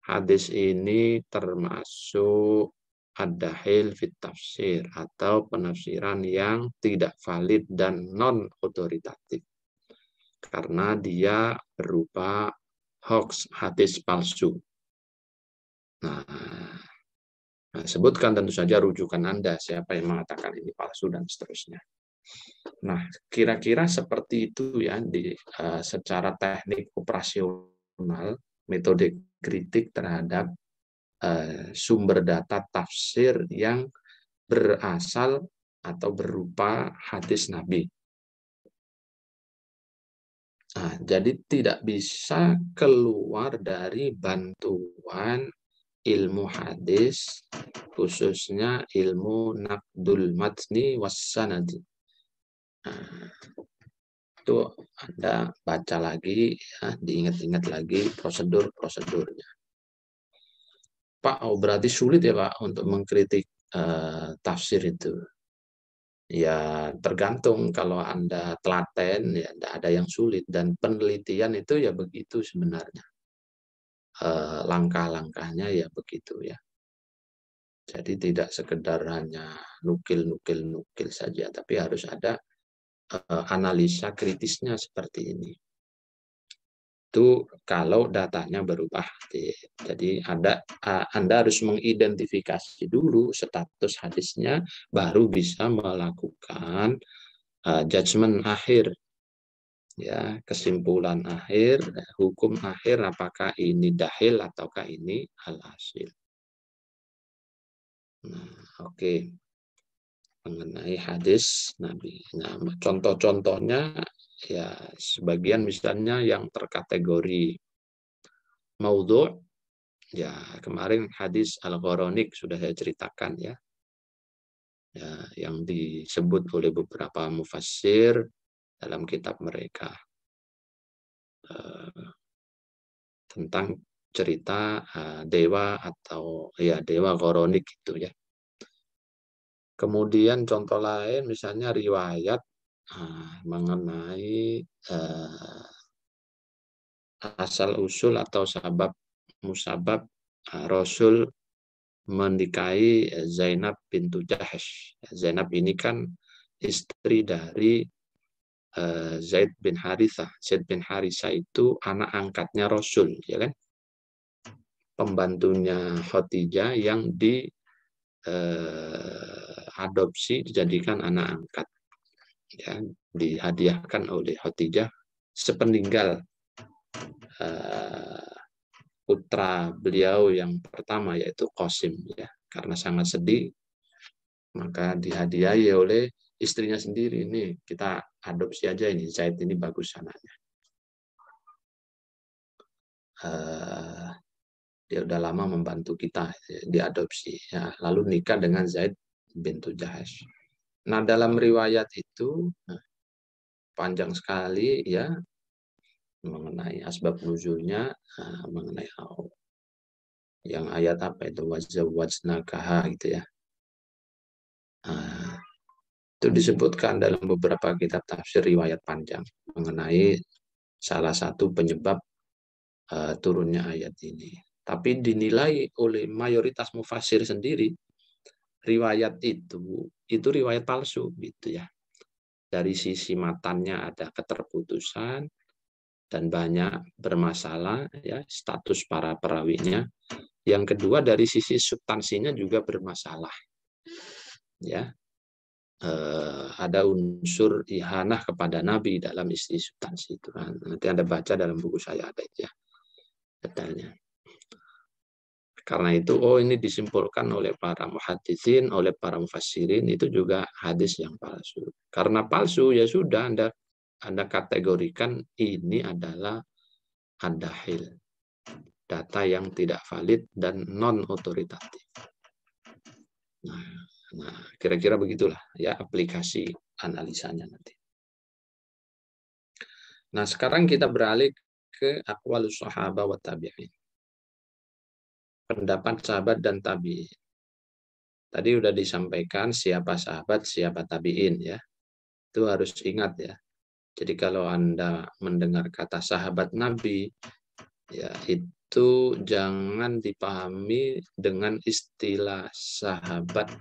hadis ini termasuk ad-dahil fit tafsir atau penafsiran yang tidak valid dan non otoritatif karena dia berupa hoax, hadis palsu. Nah, sebutkan tentu saja rujukan Anda siapa yang mengatakan ini palsu dan seterusnya. Nah, kira-kira seperti itu ya secara teknik operasional metode kritik terhadap sumber data tafsir yang berasal atau berupa hadis Nabi. Nah, jadi tidak bisa keluar dari bantuan ilmu hadis, khususnya ilmu naqdul matni wassanadi. Nah, itu Anda baca lagi, ya, diingat-ingat lagi prosedur-prosedurnya. Pak, berarti sulit ya Pak untuk mengkritik tafsir itu. Ya tergantung, kalau Anda telaten ya tidak ada yang sulit, dan penelitian itu ya begitu sebenarnya. Langkah-langkahnya ya begitu ya. Jadi tidak sekedar hanya nukil saja, tapi harus ada analisa kritisnya seperti ini. Itu kalau datanya berupa hadis. Jadi Anda harus mengidentifikasi dulu status hadisnya, baru bisa melakukan judgement akhir, ya, kesimpulan akhir, hukum akhir, apakah ini dahil ataukah ini al-asil. Nah, oke. Mengenai hadis Nabi. Nah, contoh-contohnya ya sebagian misalnya yang terkategori maudhu', ya kemarin hadis al-Ghoronik sudah saya ceritakan ya. Ya, yang disebut oleh beberapa mufassir dalam kitab mereka tentang cerita dewa atau ya dewa Ghoronik itu ya. Kemudian contoh lain misalnya riwayat mengenai asal-usul atau sabab musabab Rasul menikahi Zainab bintu Jahsh. Zainab ini kan istri dari Zaid bin Harithah. Zaid bin Harithah itu anak angkatnya Rasul, ya kan? Pembantunya Khadijah yang adopsi dijadikan anak angkat, ya, dihadiahkan oleh Khadijah sepeninggal putra beliau yang pertama yaitu Qasim, ya. Karena sangat sedih maka dihadiahi oleh istrinya sendiri. Ini kita adopsi aja, ini Zaid ini bagus anaknya. Dia udah lama membantu kita, diadopsi, ya. Lalu nikah dengan Zaid bintu Jahash. Nah, dalam riwayat itu panjang sekali, ya, mengenai asbab nuzulnya, mengenai yang ayat apa itu, wazawwajnakaha gitu, ya. Itu disebutkan dalam beberapa kitab tafsir riwayat panjang mengenai salah satu penyebab turunnya ayat ini. Tapi dinilai oleh mayoritas mufassir sendiri, riwayat itu riwayat palsu, gitu, ya. Dari sisi matannya ada keterputusan dan banyak bermasalah, ya, status para perawinya. Yang kedua, dari sisi substansinya juga bermasalah, ya. Ada unsur ihanah kepada Nabi dalam isi substansi itu. Nanti Anda baca dalam buku saya ada itu, ya, detailnya. Karena itu, ini disimpulkan oleh para muhaditsin, oleh para mufassirin, itu juga hadis yang palsu. Karena palsu, ya sudah, Anda kategorikan ini adalah ad-dahil, data yang tidak valid dan non-otoritatif. Nah, kira-kira begitulah, ya, aplikasi analisanya nanti. Nah, sekarang kita beralih ke aqwalus sahabah wa tabi'in. Pendapat sahabat dan tabi'in. Tadi sudah disampaikan siapa sahabat, siapa tabi'in, ya. Itu harus ingat, ya. Jadi kalau Anda mendengar kata sahabat Nabi, ya, itu jangan dipahami dengan istilah sahabat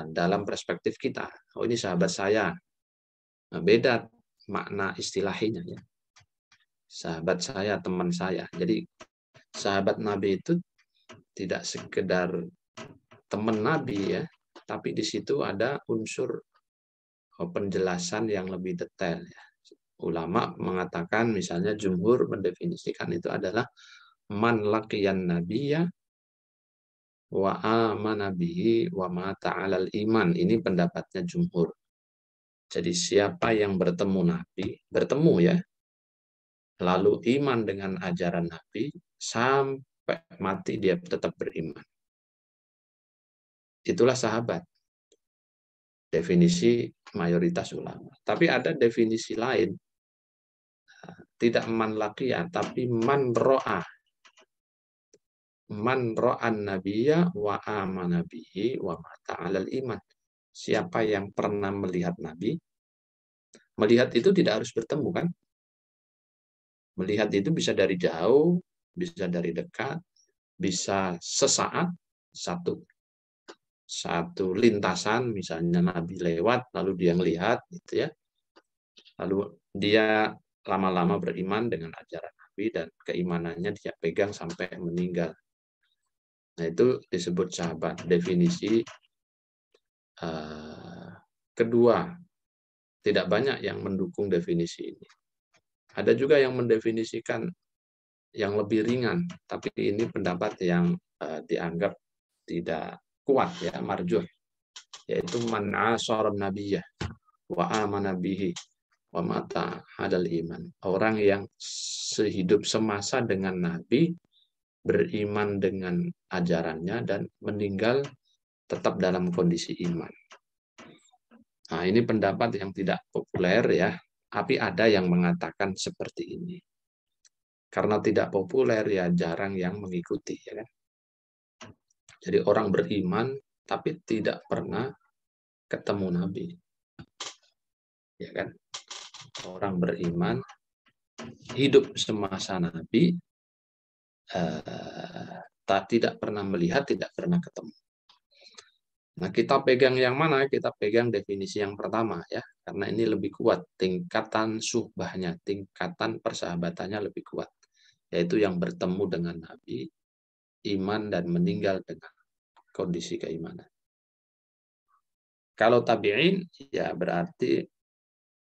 dalam perspektif kita. Oh, ini sahabat saya. Nah, beda makna istilahnya, ya. Sahabat saya, teman saya. Jadi sahabat Nabi itu tidak sekedar teman Nabi, ya, tapi di situ ada unsur penjelasan yang lebih detail, ya. Ulama mengatakan, misalnya jumhur mendefinisikan itu adalah man laqiyan nabiyya wa amana bihi wa mata 'alal iman. Ini pendapatnya jumhur. Jadi siapa yang bertemu Nabi, ya, lalu iman dengan ajaran Nabi, sampai mati dia tetap beriman. Itulah sahabat. Definisi mayoritas ulama. Tapi ada definisi lain. Tidak man laqiya, tapi man ro'a. Man ro'an nabiyya wa amana bihi wa mata 'alal iman. Siapa yang pernah melihat Nabi, melihat itu tidak harus bertemu, kan? Melihat itu bisa dari jauh, bisa dari dekat, bisa sesaat, satu lintasan, misalnya Nabi lewat, lalu dia melihat, gitu, ya. Lalu dia lama-lama beriman dengan ajaran Nabi dan keimanannya dia pegang sampai meninggal. Nah, itu disebut sahabat. Definisi kedua, tidak banyak yang mendukung definisi ini. Ada juga yang mendefinisikan yang lebih ringan, tapi ini pendapat yang dianggap tidak kuat, ya, marjuh, yaitu man asara nabiyyah wa amana bihi wa mata 'alal iman. Orang yang sehidup semasa dengan Nabi, beriman dengan ajarannya dan meninggal tetap dalam kondisi iman. Nah, ini pendapat yang tidak populer, ya, tapi ada yang mengatakan seperti ini. Karena tidak populer, ya, jarang yang mengikuti, ya, kan? Jadi orang beriman tapi tidak pernah ketemu Nabi, ya, kan? Orang beriman hidup semasa Nabi, tidak pernah melihat, tidak pernah ketemu. Nah, kita pegang yang mana? Kita pegang definisi yang pertama, ya. Karena ini lebih kuat, tingkatan suhbahnya, tingkatan persahabatannya lebih kuat. Yaitu yang bertemu dengan Nabi, iman dan meninggal dengan kondisi keimanan. Kalau tabi'in, ya berarti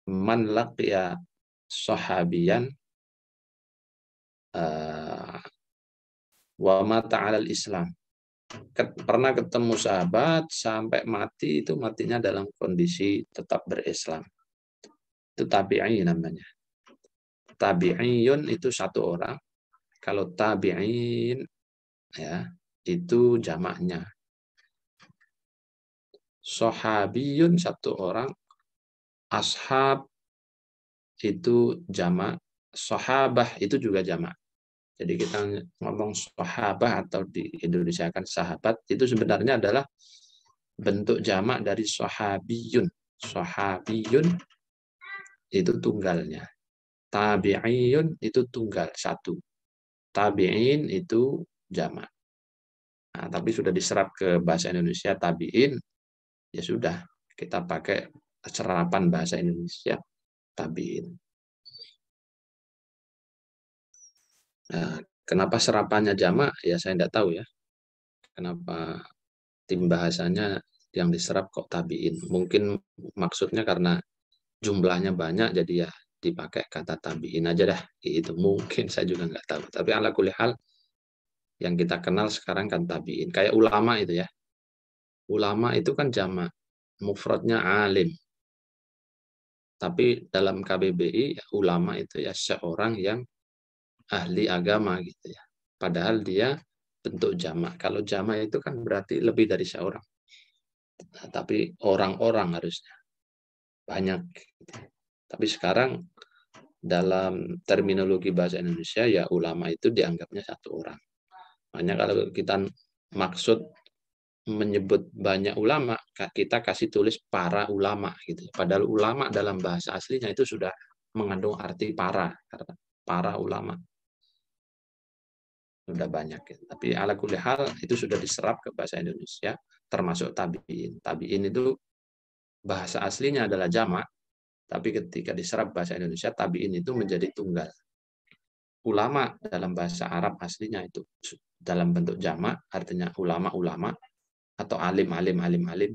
man laqiya sahabiyan wa mata 'alal Islam. Pernah ketemu sahabat sampai mati, itu matinya dalam kondisi tetap berislam. Itu tabi'i namanya. Tabi'iyun itu satu orang. Kalau tabi'in, ya, itu jamaknya. Sahabiyun satu orang, ashab itu jamak, sahabah itu juga jamak. Jadi kita ngomong sahabah atau di Indonesia kan sahabat, itu sebenarnya adalah bentuk jamak dari sahabiyun. Sahabiyun itu tunggalnya. Tabi'iyun itu tunggal satu. Tabi'in itu jamak. Nah, tapi sudah diserap ke bahasa Indonesia tabi'in, ya sudah, kita pakai serapan bahasa Indonesia, tabi'in. Nah, kenapa serapannya jamak? Ya saya tidak tahu ya. Kenapa tim bahasanya yang diserap kok tabi'in. Mungkin maksudnya karena jumlahnya banyak, jadi ya dipakai kata tabi'in aja dah. Itu mungkin, saya juga nggak tahu. Tapi ala kulli hal, yang kita kenal sekarang kan tabi'in. Kayak ulama itu ya. Ulama itu kan jamak, mufradnya alim. Tapi dalam KBBI, ulama itu ya seorang yang ahli agama gitu ya. Padahal dia bentuk jamak. Kalau jamak itu kan berarti lebih dari seorang. Nah, tapi orang-orang harusnya banyak. Gitu. Tapi sekarang dalam terminologi bahasa Indonesia ya ulama itu dianggapnya satu orang. Makanya kalau kita maksud menyebut banyak ulama, kita kasih tulis para ulama gitu. Padahal ulama dalam bahasa aslinya itu sudah mengandung arti para, karena para ulama sudah banyak. Gitu. Tapi ala kulli hal itu sudah diserap ke bahasa Indonesia, termasuk tabi'in. Tabi'in itu bahasa aslinya adalah jamak, tapi ketika diserap bahasa Indonesia, tabi'in itu menjadi tunggal. Ulama dalam bahasa Arab aslinya itu dalam bentuk jamak, artinya ulama-ulama, atau alim-alim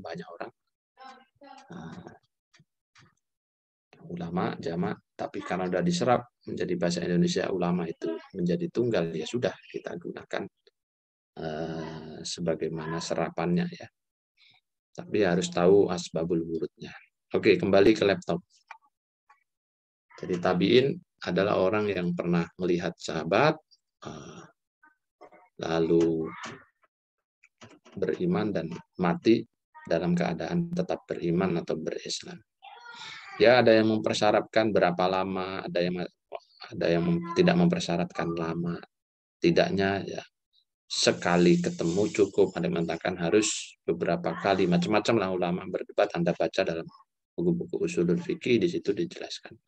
banyak orang. Nah, ulama jamak, tapi karena sudah diserap menjadi bahasa Indonesia ulama itu menjadi tunggal, ya sudah kita gunakan sebagaimana serapannya ya. Tapi harus tahu asbabul wurudnya. Oke, kembali ke laptop. Jadi tabi'in adalah orang yang pernah melihat sahabat, lalu beriman dan mati dalam keadaan tetap beriman atau berislam. Ya, ada yang mempersyaratkan berapa lama, ada yang tidak mempersyaratkan lama. Tidaknya ya sekali ketemu cukup, ada yang mengatakan harus beberapa kali, macam-macam lah ulama berdebat. Anda baca dalam buku-buku usulul fikih, di situ dijelaskan.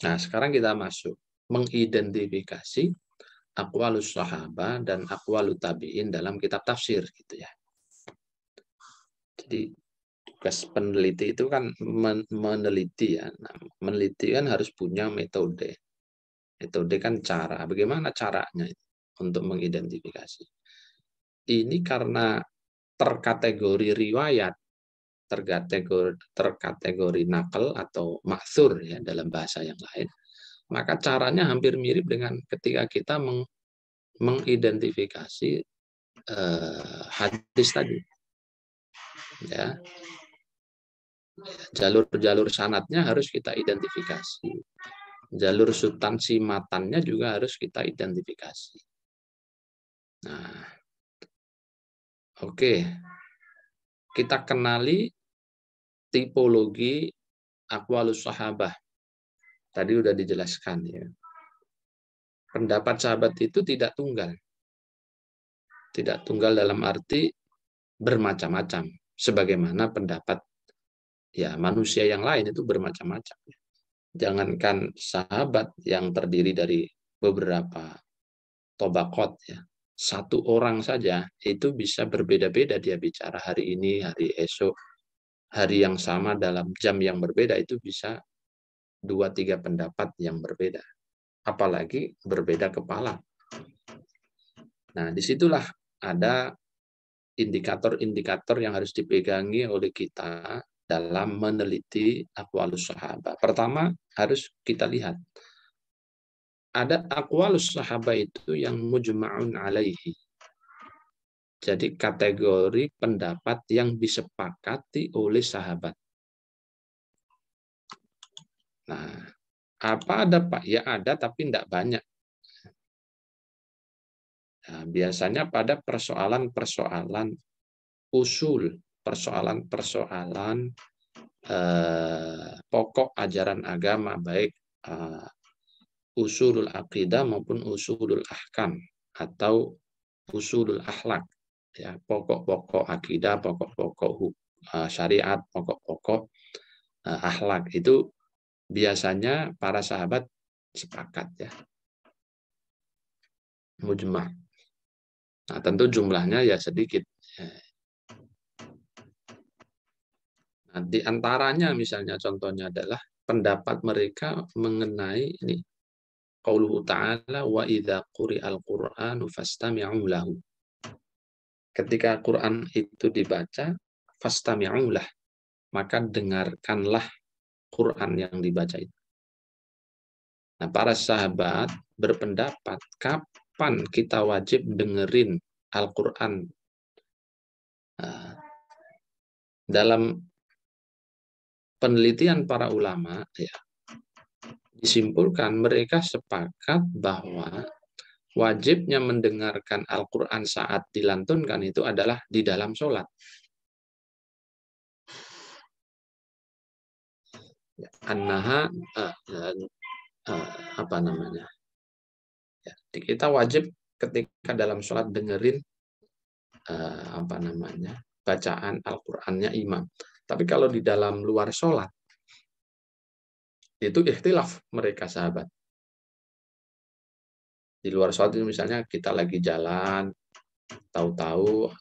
Nah, sekarang kita masuk mengidentifikasi aqwalus sahabah dan aqwalut tabi'in dalam kitab tafsir gitu ya. Jadi tugas peneliti itu kan meneliti ya. Nah, meneliti kan harus punya metode. Metode kan cara. Bagaimana caranya untuk mengidentifikasi? Ini karena terkategori riwayat, terkategori nakal atau maksur ya dalam bahasa yang lain. Maka caranya hampir mirip dengan ketika kita mengidentifikasi hadis tadi. Ya. Jalur-jalur sanadnya harus kita identifikasi. Jalur substansi matannya juga harus kita identifikasi. Nah, oke. Kita kenali tipologi aqwalus sahabah. Tadi udah dijelaskan ya. Pendapat sahabat itu tidak tunggal. Tidak tunggal dalam arti bermacam-macam. Sebagaimana pendapat ya manusia yang lain itu bermacam-macam. Jangankan sahabat yang terdiri dari beberapa tobakot ya. Satu orang saja itu bisa berbeda-beda dia bicara hari ini, hari esok. hari yang sama dalam jam yang berbeda itu bisa 2-3 pendapat yang berbeda. Apalagi berbeda kepala. Nah, disitulah ada indikator-indikator yang harus dipegangi oleh kita dalam meneliti aqwalus sahabat. Pertama, harus kita lihat. Ada aqwalus sahabat itu yang mujma'un alaihi. Jadi kategori pendapat yang disepakati oleh sahabat. Nah, apa ada Pak? Ya ada, tapi tidak banyak. Nah, biasanya pada persoalan-persoalan usul, persoalan-persoalan pokok ajaran agama, baik usulul aqidah maupun usulul ahkam atau usulul akhlak. Ya, pokok-pokok akidah, pokok-pokok syariat, pokok-pokok akhlak itu biasanya para sahabat sepakat ya. Mujma'. Nah, tentu jumlahnya ya sedikit. Nah, di antaranya misalnya contohnya adalah pendapat mereka mengenai ini qauluhu ta'ala wa idza quri'al qur'anu fastami'u lahu. Ketika Quran itu dibaca, fastami'ulah, maka dengarkanlah Quran yang dibaca itu. Nah, para sahabat berpendapat kapan kita wajib dengerin Al-Quran. Dalam penelitian para ulama, ya, disimpulkan mereka sepakat bahwa wajibnya mendengarkan Al-Quran saat dilantunkan itu adalah di dalam sholat. Annaha apa namanya? Ya, kita wajib ketika dalam sholat dengerin apa namanya? Bacaan Al-Qur'annya imam. Tapi kalau di dalam luar sholat itu ikhtilaf mereka sahabat. Di luar sholat itu misalnya kita lagi jalan, tahu-tahu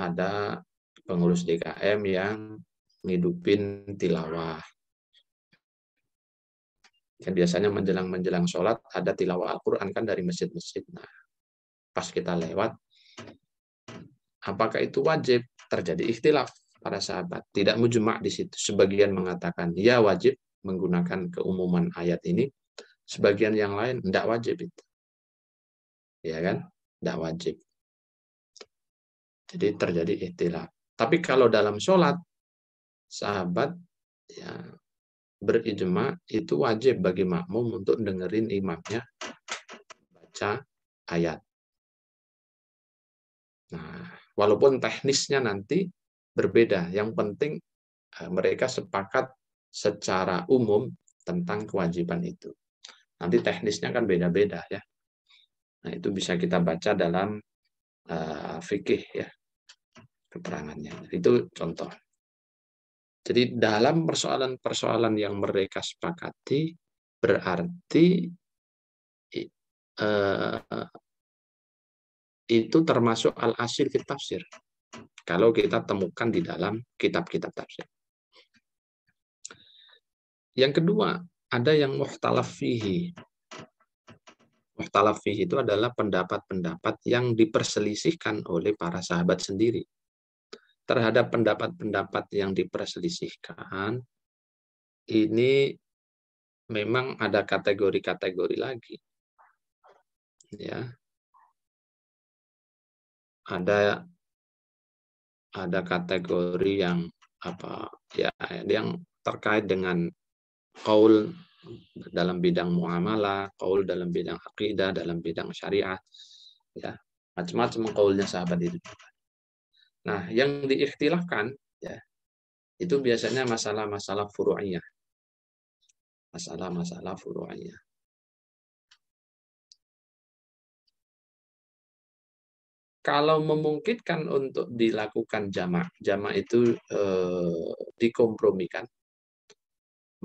ada pengurus DKM yang ngidupin tilawah. Yang biasanya menjelang sholat ada tilawah Al-Quran kan dari masjid-masjid. Nah, pas kita lewat, apakah itu wajib? Terjadi ikhtilaf para sahabat. Tidak mujma' di situ. Sebagian mengatakan ya wajib menggunakan keumuman ayat ini. Sebagian yang lain tidak wajib itu. Ya kan? Tidak wajib. Jadi terjadi ikhtilaf. Tapi kalau dalam sholat, sahabat ya berijma itu wajib bagi makmum untuk dengerin imamnya baca ayat. Nah, walaupun teknisnya nanti berbeda, yang penting mereka sepakat secara umum tentang kewajiban itu. Nanti teknisnya kan beda-beda ya. Nah, itu bisa kita baca dalam fikih ya, keterangannya. Itu contoh. Jadi dalam persoalan-persoalan yang mereka sepakati berarti itu termasuk al-asil fit tafsir. Kalau kita temukan di dalam kitab-kitab tafsir. Yang kedua, ada yang mukhtalaf fihi. Mukhtalaf fihi itu adalah pendapat-pendapat yang diperselisihkan oleh para sahabat sendiri. Terhadap pendapat-pendapat yang diperselisihkan, ini memang ada kategori-kategori lagi. Ya. Ada kategori yang apa ya, yang terkait dengan qaul dalam bidang muamalah, qaul dalam bidang akidah, dalam bidang syariat, ya macam-macam qaulnya sahabat itu. Nah, yang diikhtilafkan ya itu biasanya masalah-masalah furu'iyah, masalah-masalah furu'iyah. Kalau memungkinkan untuk dilakukan jamak itu dikompromikan,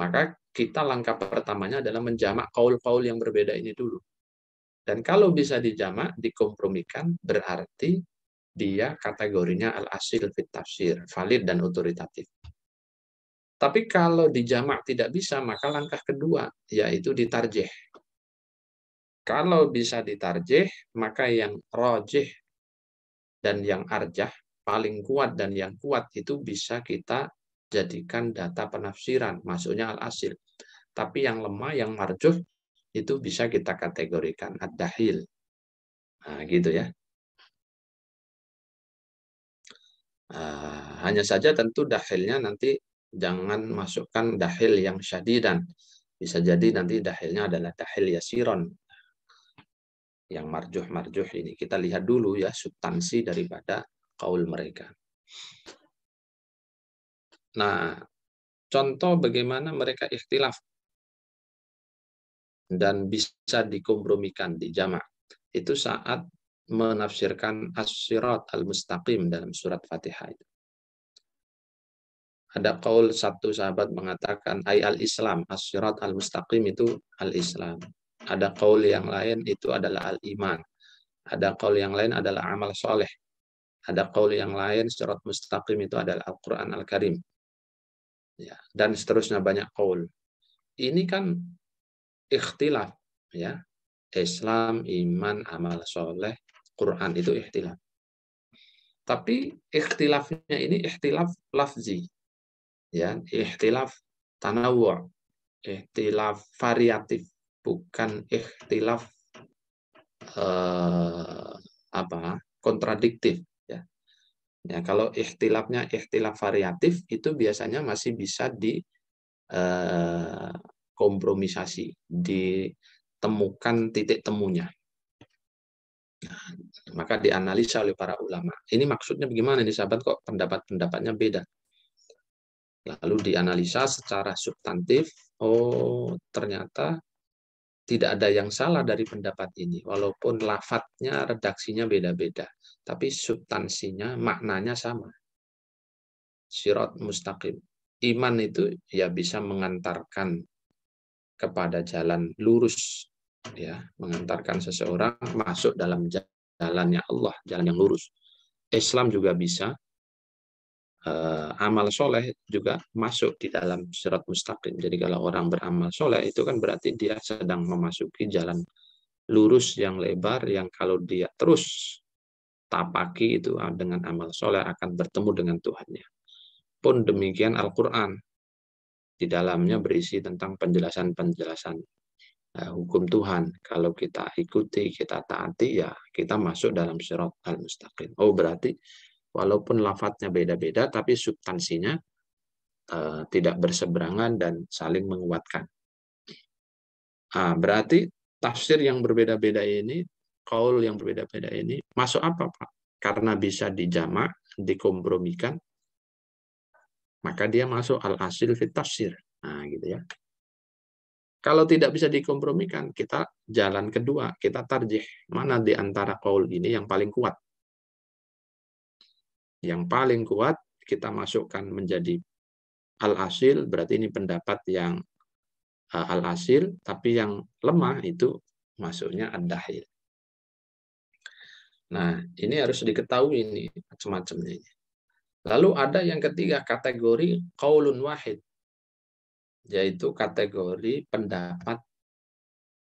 maka kita langkah pertamanya adalah menjamak qaul-qaul yang berbeda ini dulu. Dan kalau bisa dijamak, dikompromikan, berarti dia kategorinya al-asil fit tafsir, valid dan otoritatif. Tapi kalau di jamak tidak bisa, maka langkah kedua yaitu ditarjih. Kalau bisa ditarjih, maka yang rajih dan yang arjah, paling kuat dan yang kuat itu bisa kita jadikan data penafsiran, maksudnya al-asil. Tapi yang lemah, yang marjuh, itu bisa kita kategorikan ad-dahil. Nah, gitu ya. Hanya saja tentu dahilnya nanti jangan masukkan dahil yang syadidan. Bisa jadi nanti dahilnya adalah dahil yasiron. Yang marjuh-marjuh ini. Kita lihat dulu ya substansi daripada kaul mereka. Nah, contoh bagaimana mereka ikhtilaf dan bisa dikompromikan di jamak. Itu saat menafsirkan as-sirat al-mustaqim dalam surat Fatihah. Ada qaul satu sahabat mengatakan ay al-Islam, as-sirat al-mustaqim itu al-Islam. Ada qaul yang lain itu adalah al-iman. Ada qaul yang lain adalah amal soleh. Ada qaul yang lain sirat mustaqim itu adalah Al-Qur'an Al-Karim. Ya, dan seterusnya banyak qaul. Ini kan ikhtilaf ya. Islam, iman, amal soleh, Quran itu ikhtilaf. Tapi ikhtilafnya ini ikhtilaf lafzi. Ya, ikhtilaf tanawwu', ikhtilaf variatif, bukan ikhtilaf kontradiktif ya. Ya, kalau ikhtilafnya ikhtilaf variatif itu biasanya masih bisa di kompromisasi, ditemukan titik temunya. Nah, maka dianalisa oleh para ulama. Ini maksudnya bagaimana nih sahabat, kok pendapat-pendapatnya beda? Lalu dianalisa secara substantif, oh ternyata tidak ada yang salah dari pendapat ini, walaupun lafadznya, redaksinya beda-beda, tapi substansinya, maknanya sama. Sirat mustaqim. Iman itu ya bisa mengantarkan kepada jalan lurus, ya, mengantarkan seseorang masuk dalam jalannya Allah, jalan yang lurus. Islam juga bisa, amal soleh juga masuk di dalam sirat mustaqim. Jadi kalau orang beramal soleh itu kan berarti dia sedang memasuki jalan lurus yang lebar, yang kalau dia terus tapaki itu dengan amal soleh akan bertemu dengan Tuhannya. Pun demikian Al-Quran, di dalamnya berisi tentang penjelasan-penjelasan hukum Tuhan. Kalau kita ikuti, kita taati, ya kita masuk dalam sirat al-mustaqim. Oh berarti walaupun lafadznya beda-beda, tapi substansinya tidak berseberangan dan saling menguatkan. Berarti tafsir yang berbeda-beda ini, qaul yang berbeda-beda ini, masuk apa Pak? Karena bisa dijamak, dikompromikan, maka dia masuk al-asil fit tafsir. Nah, gitu ya. Kalau tidak bisa dikompromikan, kita jalan kedua, kita tarjih. Mana di antara qaul ini yang paling kuat? Yang paling kuat kita masukkan menjadi al-asil, berarti ini pendapat yang al-asil, tapi yang lemah itu masuknya ad-dahil. Nah, ini harus diketahui ini macam-macamnya ini. Lalu ada yang ketiga, kategori qaulun wahid, yaitu kategori pendapat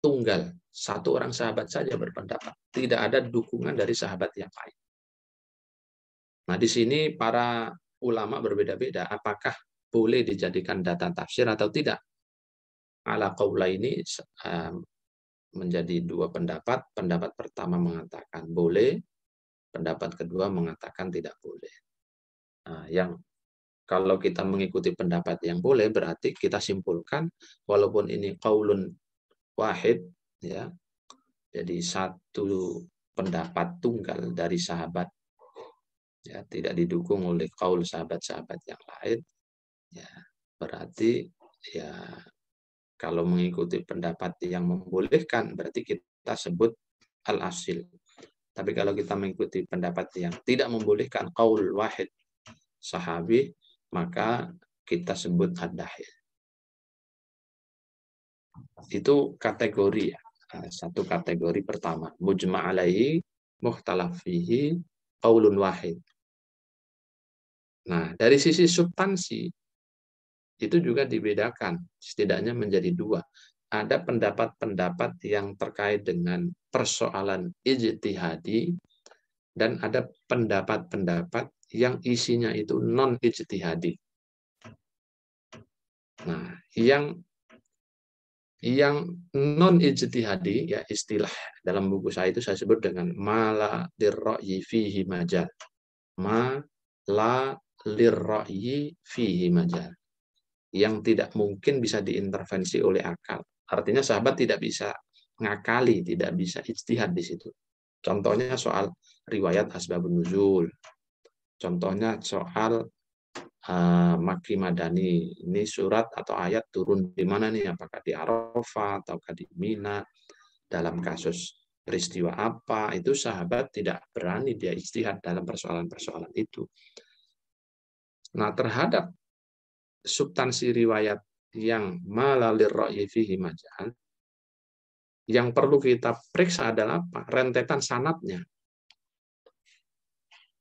tunggal. Satu orang sahabat saja berpendapat, tidak ada dukungan dari sahabat yang lain. Nah, di sini para ulama berbeda-beda, apakah boleh dijadikan data tafsir atau tidak. Ala qaula ini menjadi dua pendapat. Pendapat pertama mengatakan boleh, pendapat kedua mengatakan tidak boleh. Nah, yang kalau kita mengikuti pendapat yang boleh, berarti kita simpulkan walaupun ini qaulun wahid, ya, jadi satu pendapat tunggal dari sahabat, ya, tidak didukung oleh qaul sahabat-sahabat yang lain, ya, berarti ya kalau mengikuti pendapat yang membolehkan, berarti kita sebut al-asil. Tapi kalau kita mengikuti pendapat yang tidak membolehkan, qaul wahid sahabi, maka kita sebut ad-dahil. Itu kategori ya. Satu kategori pertama. Mujma' alaihi, mukhtalaf fihi, qaulun wahid. Nah, dari sisi substansi, itu juga dibedakan, setidaknya menjadi dua. Ada pendapat-pendapat yang terkait dengan persoalan ijtihadi, dan ada pendapat-pendapat yang isinya itu non-ijtihadi. Nah, yang non-ijtihadi, ya istilah dalam buku saya itu saya sebut dengan ma la lirra'yi fihi majal. Ma la lirra'yi fihi majal. Yang tidak mungkin bisa diintervensi oleh akal. Artinya sahabat tidak bisa ngakali, tidak bisa ijtihad di situ. Contohnya soal riwayat asbabun nuzul. Contohnya soal Makki Madani, ini surat atau ayat turun di mana nih? Apakah di Arafah ataukah di Mina? Dalam kasus peristiwa apa? Itu sahabat tidak berani dia ijtihad dalam persoalan-persoalan itu. Nah, terhadap substansi riwayat yang malalir ra'yi fihi majal, yang perlu kita periksa adalah apa? Rentetan sanadnya.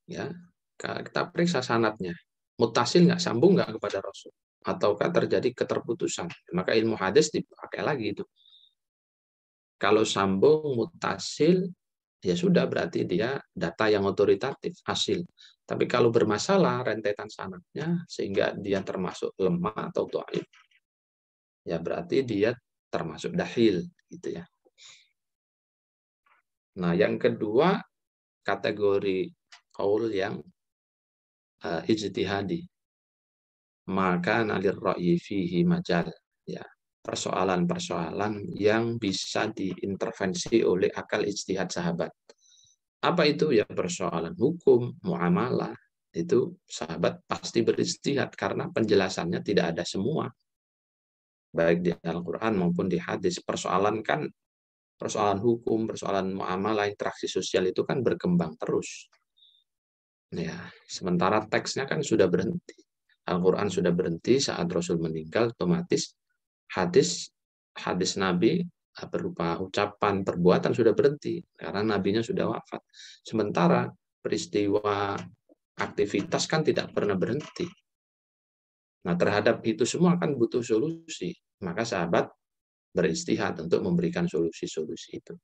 Ya, kita periksa sanadnya. Mutasil nggak, sambung nggak kepada Rasul, ataukah terjadi keterputusan. Maka ilmu hadis dipakai lagi itu. Kalau sambung mutasil, ya sudah, berarti dia data yang otoritatif, hasil. Tapi kalau bermasalah rentetan sanadnya sehingga dia termasuk lemah atau dhaif, ya berarti dia termasuk dahil, gitu ya. Nah, yang kedua kategori qaul yang ijtihadi. Maka nalir ra'yi fihi majal, ya, persoalan-persoalan yang bisa diintervensi oleh akal ijtihad sahabat. Apa itu? Ya persoalan hukum, muamalah, itu sahabat pasti berijtihad karena penjelasannya tidak ada semua, baik di Al-Quran maupun di hadis. Persoalan hukum, persoalan muamalah, interaksi sosial itu kan berkembang terus. Ya, sementara teksnya kan sudah berhenti. Al-Quran sudah berhenti saat Rasul meninggal, otomatis hadis Nabi berupa ucapan, perbuatan sudah berhenti karena nabinya sudah wafat. Sementara peristiwa aktivitas kan tidak pernah berhenti. Nah, terhadap itu semua kan butuh solusi. Maka sahabat beristihad untuk memberikan solusi-solusi itu.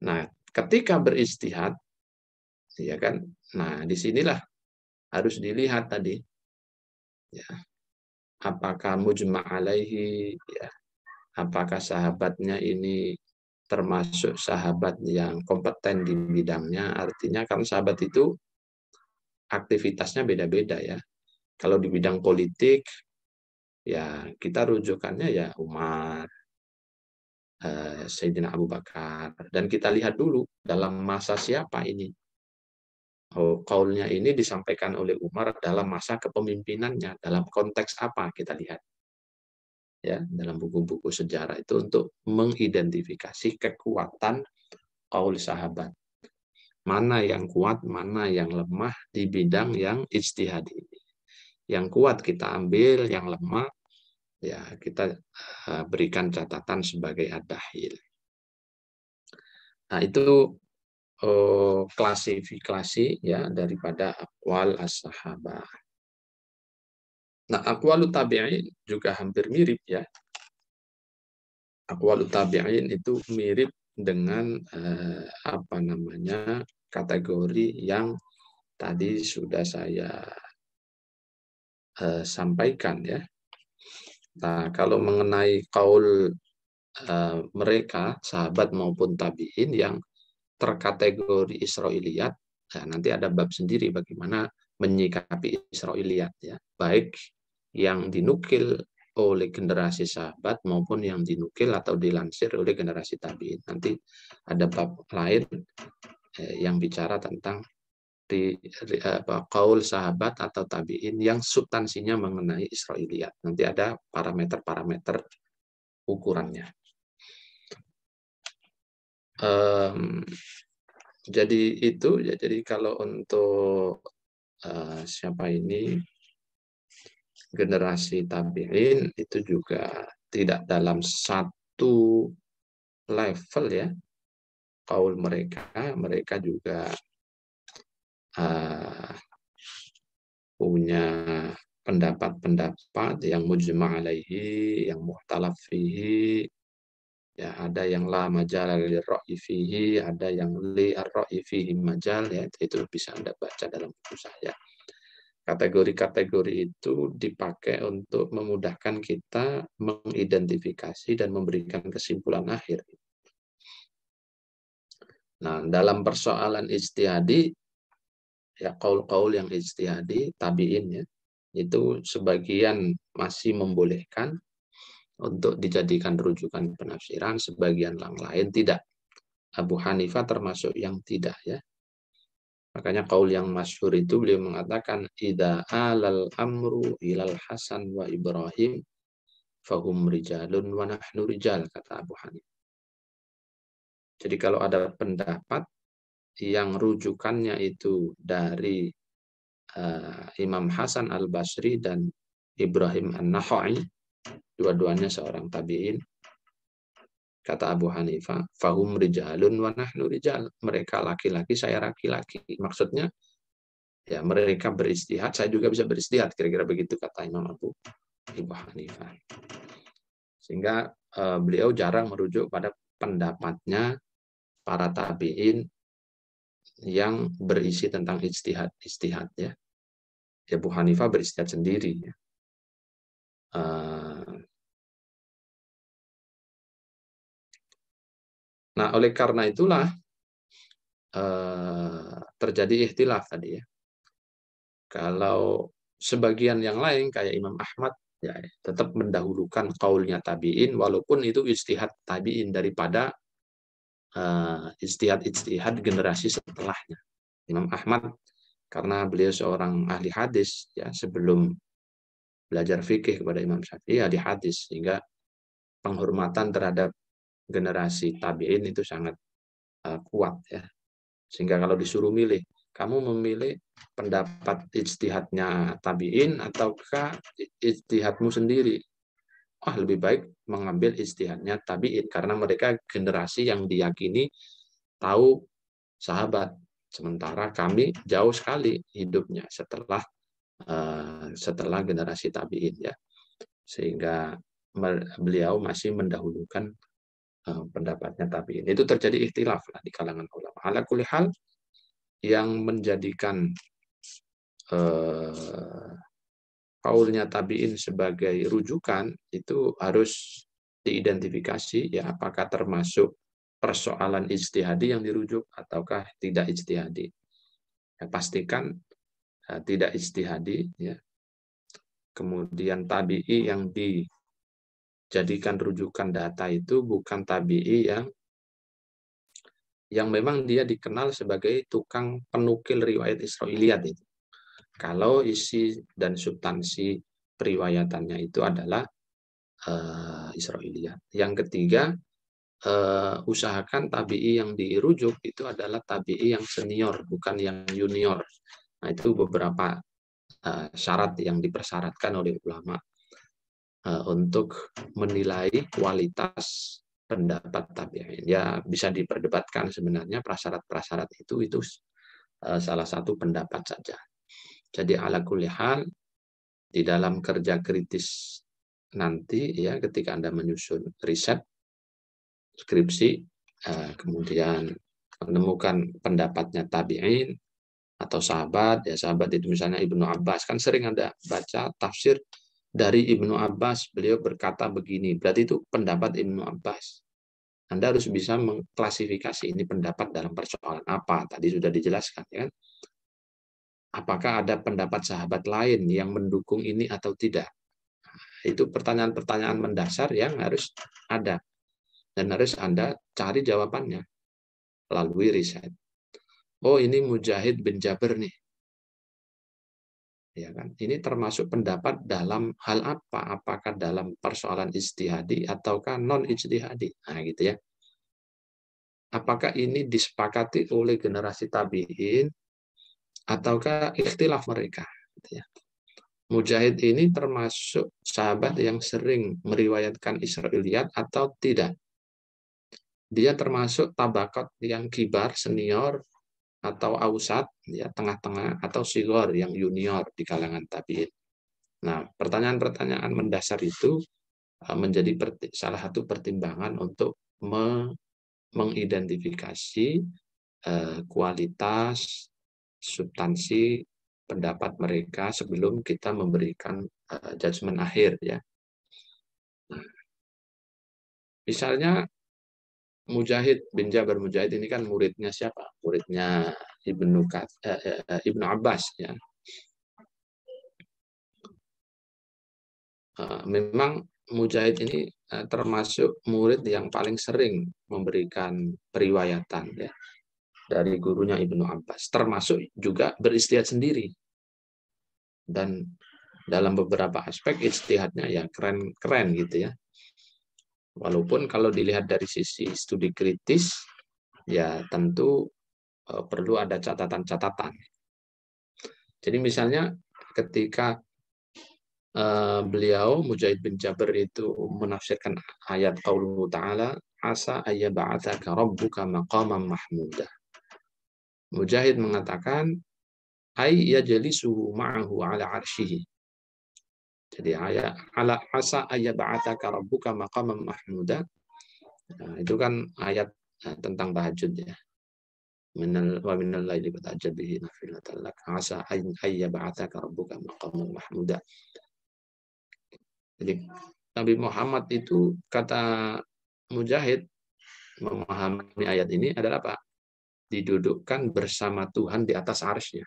Nah, ketika beristihad, ya kan, nah disinilah harus dilihat tadi, ya, apakah mujma' alaihi, ya, apakah sahabatnya ini termasuk sahabat yang kompeten di bidangnya. Artinya kan sahabat itu aktivitasnya beda-beda, ya. Kalau di bidang politik, ya kita rujukannya ya Umar, Sayyidina Abu Bakar, dan kita lihat dulu dalam masa siapa ini. Qaulnya ini disampaikan oleh Umar dalam masa kepemimpinannya, dalam konteks apa kita lihat. Ya, dalam buku-buku sejarah itu untuk mengidentifikasi kekuatan qaul sahabat. Mana yang kuat, mana yang lemah di bidang yang ijtihadi ini. Yang kuat kita ambil, yang lemah ya kita berikan catatan sebagai ad-dahil. Nah, itu klasifikasi, ya, daripada aqwal as-sahabah. Nah, aqwalut tabi'in juga hampir mirip, ya. Aqwalut tabi'in itu mirip dengan kategori yang tadi sudah saya sampaikan, ya. Nah, kalau mengenai qaul mereka, sahabat maupun tabi'in yang terkategori Israiliyat, nah, nanti ada bab sendiri bagaimana menyikapi Israiliyat, ya, baik yang dinukil oleh generasi sahabat maupun yang dinukil atau dilansir oleh generasi tabi'in. Nanti ada bab lain yang bicara tentang qaul sahabat atau tabi'in yang substansinya mengenai Israiliyat. Nanti ada parameter-parameter ukurannya. Jadi itu, ya, jadi kalau untuk siapa ini generasi tabi'in itu juga tidak dalam satu level, ya, qaul mereka juga punya pendapat-pendapat yang mujma' alaihi, yang mukhtalaf fihi, ya ada yang la majal lirra'yi fihi, ada yang li ar-ra'yi fihi majal, ya itu bisa Anda baca dalam buku saya. Kategori-kategori itu dipakai untuk memudahkan kita mengidentifikasi dan memberikan kesimpulan akhir. Nah, dalam persoalan ijtihadi, ya qaul-qaul yang ijtihadi, tabi'in ya, itu sebagian masih membolehkan untuk dijadikan rujukan penafsiran, sebagian yang lain tidak. Abu Hanifah termasuk yang tidak ya. Makanya qaul yang masyhur itu beliau mengatakan idza alal amru ilal Hasan wa Ibrahim fahum rijalun wa nahnu rijal, kata Abu Hanifah. Jadi kalau ada pendapat yang rujukannya itu dari Imam Hasan al-Basri dan Ibrahim an-Nakhai, dua-duanya seorang tabi'in, kata Abu Hanifah, fahum rijalun wa nahnu rijal. Mereka laki-laki, saya laki-laki. Maksudnya, ya mereka beristihad, saya juga bisa beristihad. Kira-kira begitu kata Imam Abu Hanifah. Sehingga beliau jarang merujuk pada pendapatnya para tabi'in yang berisi tentang istihad ya. Abu Hanifah beristihad sendiri ya. Nah, oleh karena itulah terjadi ikhtilaf tadi ya. Kalau sebagian yang lain kayak Imam Ahmad ya tetap mendahulukan qaulnya tabi'in walaupun itu ijtihad tabi'in daripada ijtihad generasi setelahnya. Imam Ahmad karena beliau seorang ahli hadis ya, sebelum belajar fikih kepada Imam Syafi'i ahli hadis, sehingga penghormatan terhadap generasi tabi'in itu sangat kuat ya. Sehingga kalau disuruh milih, kamu memilih pendapat ijtihadnya tabi'in ataukah ijtihadmu sendiri? Lebih baik mengambil ijtihadnya tabi'in karena mereka generasi yang diyakini tahu sahabat. Sementara kami jauh sekali hidupnya setelah generasi tabi'in ya. Sehingga beliau masih mendahulukan pendapatnya tabi'in. Itu terjadi ikhtilaf lah di kalangan ulama. Ala kulli hal yang menjadikan qaulnya tabi'in sebagai rujukan itu harus diidentifikasi ya, apakah termasuk persoalan ijtihadi yang dirujuk ataukah tidak ijtihadi. Ya, pastikan tidak ijtihadi ya. Kemudian tabi'i yang dijadikan rujukan data itu bukan tabi'i yang memang dia dikenal sebagai tukang penukil riwayat Israiliyat itu. Kalau isi dan substansi periwayatannya itu adalah Israiliyat. Yang ketiga, usahakan tabi'i yang dirujuk itu adalah tabi'i yang senior, bukan yang junior. Nah, itu beberapa syarat yang dipersyaratkan oleh ulama untuk menilai kualitas pendapat tabi'in. Ya, bisa diperdebatkan sebenarnya prasyarat-prasyarat itu salah satu pendapat saja. Jadi ala kulli hal di dalam kerja kritis nanti ya, ketika Anda menyusun riset skripsi kemudian menemukan pendapatnya tabi'in atau sahabat ya, sahabat itu misalnya Ibnu Abbas, kan sering Anda baca tafsir dari Ibnu Abbas, beliau berkata begini, berarti itu pendapat Ibnu Abbas. Anda harus bisa mengklasifikasi ini pendapat dalam persoalan apa, tadi sudah dijelaskan ya kan. Apakah ada pendapat sahabat lain yang mendukung ini atau tidak? Itu pertanyaan-pertanyaan mendasar yang harus ada. Dan harus Anda cari jawabannya melalui riset. Oh, ini Mujahid bin Jabir nih. Ya kan? Ini termasuk pendapat dalam hal apa? Apakah dalam persoalan ijtihadi ataukah non-ijtihadi? Nah, gitu ya. Apakah ini disepakati oleh generasi tabi'in ataukah ikhtilaf mereka? Gitu ya. Mujahid ini termasuk sahabat yang sering meriwayatkan Israiliyat atau tidak? Dia termasuk tabaqat yang kibar, senior, atau ausat, ya tengah-tengah, atau sigor yang junior di kalangan tabi'in. Nah, pertanyaan-pertanyaan mendasar itu menjadi salah satu pertimbangan untuk mengidentifikasi kualitas, substansi pendapat mereka sebelum kita memberikan judgement akhir, ya. Misalnya Mujahid bin Jabar Mujahid ini kan muridnya siapa? Muridnya Ibnu Abbas, ya. Memang Mujahid ini termasuk murid yang paling sering memberikan periwayatan, ya, dari gurunya Ibnu Abbas, termasuk juga beristihad sendiri. Dan dalam beberapa aspek ijtihadnya ya keren gitu, ya. Walaupun kalau dilihat dari sisi studi kritis, ya tentu perlu ada catatan-catatan. Jadi misalnya ketika beliau Mujahid bin Jabir itu menafsirkan ayat qauluhu ta'ala asa ayyab'atsaka rabbuka maqaman mahmuda. Mujahid mengatakan ay yajlisuhu ma'ahu ala arsyihi. Jadi ayat ala asa ayyab'atsaka rabbuka maqaman mahmuda. Nah, itu kan ayat tentang tahajud, ya. Wa minal laili fatahajjad bihi nafilatan lak asa ayyab'atsaka rabbuka maqaman mahmuda. Jadi Nabi Muhammad itu, kata Mujahid, memahami ayat ini adalah apa? Didudukkan bersama Tuhan di atas arsy-Nya.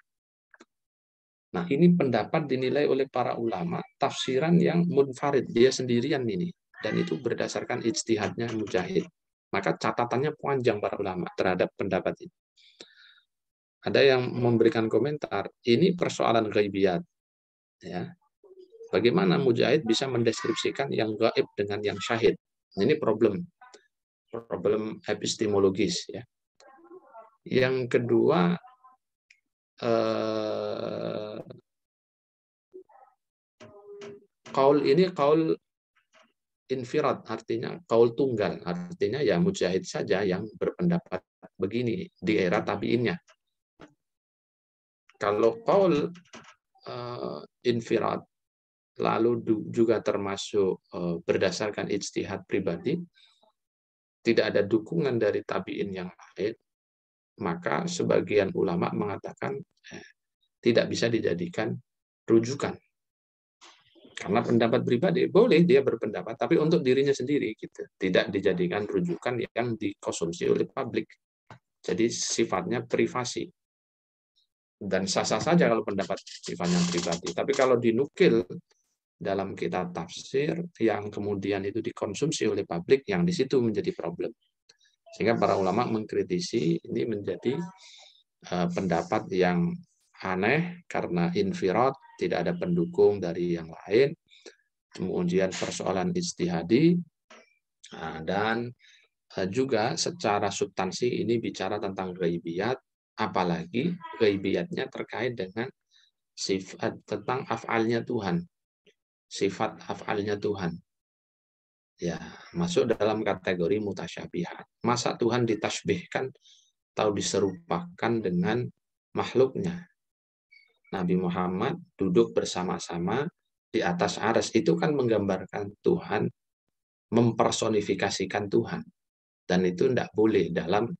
Nah, ini pendapat dinilai oleh para ulama tafsiran yang munfarid, dia sendirian ini, dan itu berdasarkan ijtihadnya Mujahid. Maka catatannya panjang para ulama terhadap pendapat ini. Ada yang memberikan komentar, ini persoalan ghaibiyat, ya. Bagaimana Mujahid bisa mendeskripsikan yang gaib dengan yang syahid? Ini problem epistemologis, ya. Yang kedua, kaul ini kaul infirad, artinya kaul tunggal, artinya ya Mujahid saja yang berpendapat begini di era tabi'innya. Kalau kaul infirad lalu juga termasuk berdasarkan ijtihad pribadi, tidak ada dukungan dari tabi'in yang lain, maka sebagian ulama mengatakan tidak bisa dijadikan rujukan. Karena pendapat pribadi boleh dia berpendapat, tapi untuk dirinya sendiri gitu, tidak dijadikan rujukan yang dikonsumsi oleh publik. Jadi sifatnya privasi. Dan sah-sah saja kalau pendapat sifatnya pribadi. Tapi kalau dinukil dalam kitab tafsir yang kemudian itu dikonsumsi oleh publik, yang di situ menjadi problem. Sehingga para ulama mengkritisi ini menjadi pendapat yang aneh karena infirad, tidak ada pendukung dari yang lain, kemudian persoalan ijtihadi, dan juga secara substansi ini bicara tentang ghaibiyat, apalagi ghaibiyatnya terkait dengan sifat tentang af'alnya Tuhan, sifat af'alnya Tuhan, ya, masuk dalam kategori mutasyabihat. Masa Tuhan ditasbihkan atau diserupakan dengan makhluknya? Nabi Muhammad duduk bersama-sama di atas arsy, itu kan menggambarkan Tuhan, mempersonifikasikan Tuhan, dan itu tidak boleh dalam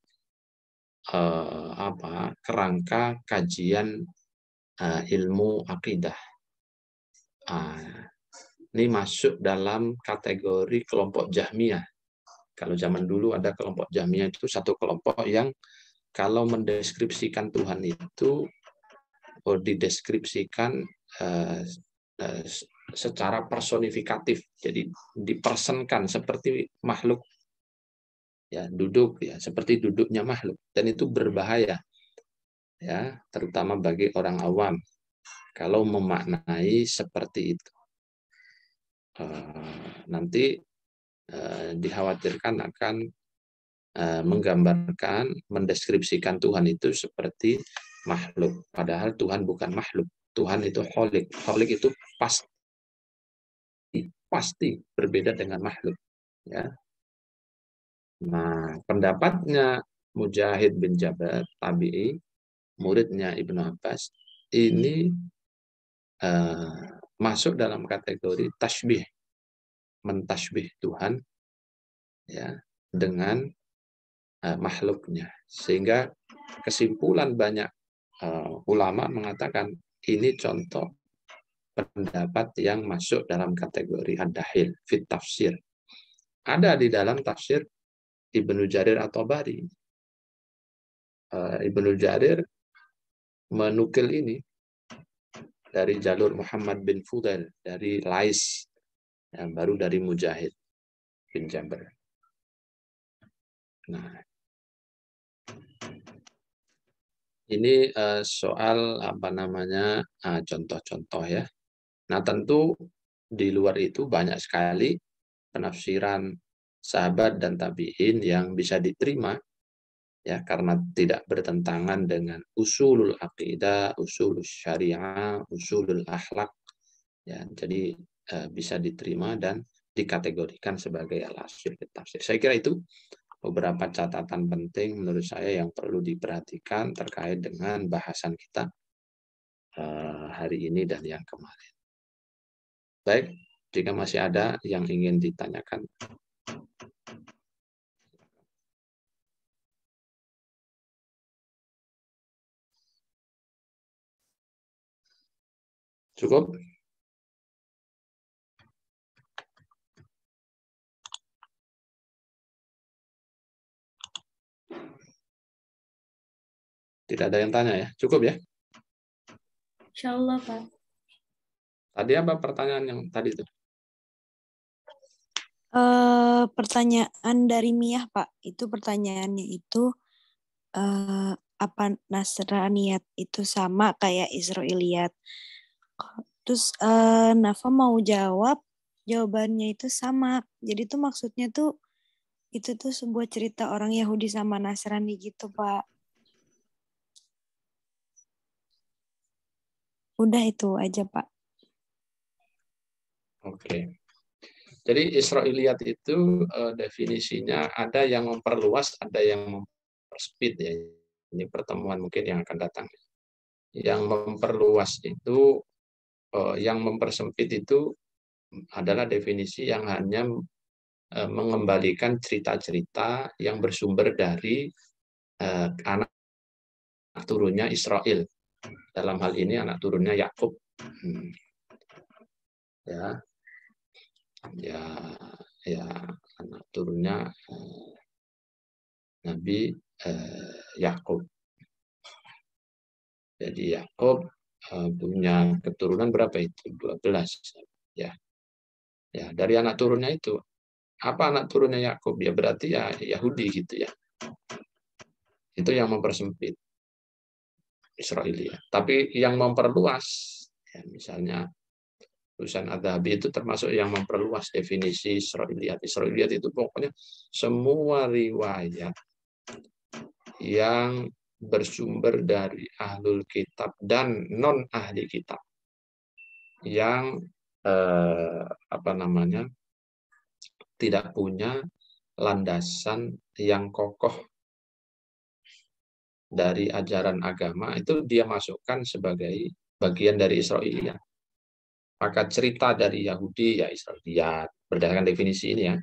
kerangka kajian ilmu akidah. Ini masuk dalam kategori kelompok Jahmiyah. Kalau zaman dulu ada kelompok Jahmiyah, itu satu kelompok yang kalau mendeskripsikan Tuhan itu dideskripsikan secara personifikatif, jadi dipersenkan seperti makhluk, ya, duduk ya seperti duduknya makhluk, dan itu berbahaya, ya, terutama bagi orang awam kalau memaknai seperti itu. Nanti dikhawatirkan akan menggambarkan, mendeskripsikan Tuhan itu seperti makhluk, padahal Tuhan bukan makhluk. Tuhan itu kholik. Kholik itu pasti berbeda dengan makhluk, ya. Nah, pendapatnya Mujahid bin Jabir tabi'i, muridnya Ibnu Abbas, ini masuk dalam kategori tasbih, mentasbih Tuhan ya dengan makhluknya. Sehingga kesimpulan banyak ulama mengatakan ini contoh pendapat yang masuk dalam kategori ad-dahil fit tafsir. Ada di dalam tafsir Ibnu Jarir at-Tabari. Ibnu Jarir menukil ini dari jalur Muhammad bin Fudail, dari Lais, yang baru dari Mujahid bin Jabir. Nah, ini soal apa namanya contoh-contoh ya. Nah, tentu di luar itu banyak sekali penafsiran sahabat dan tabi'in yang bisa diterima ya karena tidak bertentangan dengan usulul aqidah, usulul syariah, usulul akhlak ya. Jadi bisa diterima dan dikategorikan sebagai al-asyir tafsir. Saya kira itu beberapa catatan penting menurut saya yang perlu diperhatikan terkait dengan bahasan kita hari ini dan yang kemarin. Baik, jika masih ada yang ingin ditanyakan. Cukup? Tidak ada yang tanya ya? Cukup ya? Insya Allah, Pak. Tadi apa pertanyaan yang tadi itu? Pertanyaan dari Miyah, Pak. Itu pertanyaannya itu apa Nasraniyat itu sama kayak Israiliyat? Terus Nafa mau jawab, jawabannya itu sama. Jadi tuh maksudnya tuh itu tuh sebuah cerita orang Yahudi sama Nasrani gitu, Pak. Udah itu aja, Pak. Oke. Jadi Israiliyat itu definisinya ada yang memperluas, ada yang mempersempit ya. Ini pertemuan mungkin yang akan datang. Yang memperluas itu, yang mempersempit itu adalah definisi yang hanya mengembalikan cerita-cerita yang bersumber dari anak turunnya Israel. Dalam hal ini anak turunnya Yakub. Ya anak turunnya Nabi Yakub. Jadi Yakub punya keturunan berapa itu? 12 ya. Ya, dari anak turunnya itu. Apa anak turunnya Yakub? Ya berarti ya Yahudi gitu ya. Itu yang mempersempit Israelia. Tapi yang memperluas ya misalnya tulisan Adz-Dzahabi itu termasuk yang memperluas definisi Israiliyat. Israiliyat itu pokoknya semua riwayat yang bersumber dari ahlul kitab dan non ahli kitab yang tidak punya landasan yang kokoh dari ajaran agama, itu dia masukkan sebagai bagian dari Israiliyat. Maka cerita dari Yahudi ya Israiliyat berdasarkan definisi ini ya.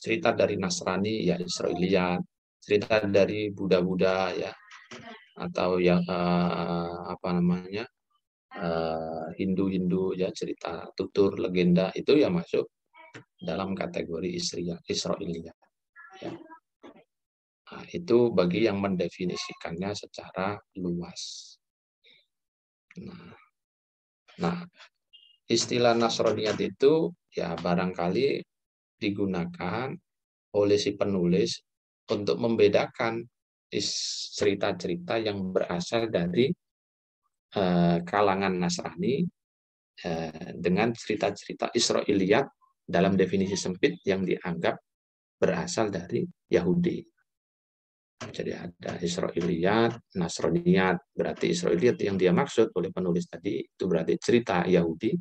Cerita dari Nasrani ya Israiliyat, cerita dari Buddha-Buddha ya, atau yang Hindu-Hindu ya, cerita tutur legenda itu ya masuk dalam kategori Israiliyat. Ya. Nah, itu bagi yang mendefinisikannya secara luas. Nah, istilah Nasraniyat itu ya barangkali digunakan oleh si penulis untuk membedakan cerita-cerita yang berasal dari kalangan Nasrani dengan cerita-cerita Israiliyat dalam definisi sempit yang dianggap berasal dari Yahudi. Jadi ada Israiliyat, Nasraniyat. Berarti Israiliyat yang dia maksud oleh penulis tadi itu berarti cerita Yahudi.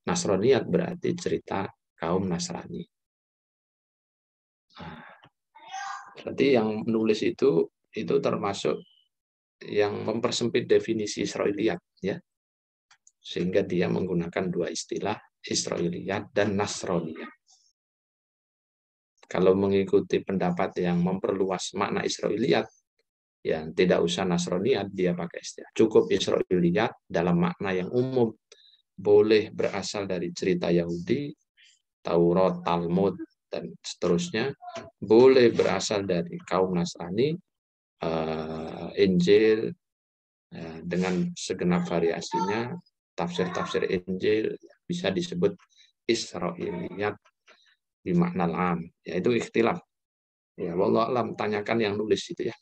Nasraniyat berarti cerita kaum Nasrani. Nah, berarti yang menulis itu termasuk yang mempersempit definisi Israiliyat, ya. Sehingga dia menggunakan dua istilah, Israiliyat dan Nasroniyat. Kalau mengikuti pendapat yang memperluas makna Israiliyat, ya tidak usah Nasroniyat, dia pakai istilah. Cukup Israiliyat dalam makna yang umum. Boleh berasal dari cerita Yahudi, Taurat, Talmud, dan seterusnya. Boleh berasal dari kaum Nasrani, Injil, dengan segenap variasinya, tafsir-tafsir Injil bisa disebut Israiliyat bimakna al-am, yaitu ikhtilaf. Ya, wallahu alam, tanyakan yang nulis itu ya.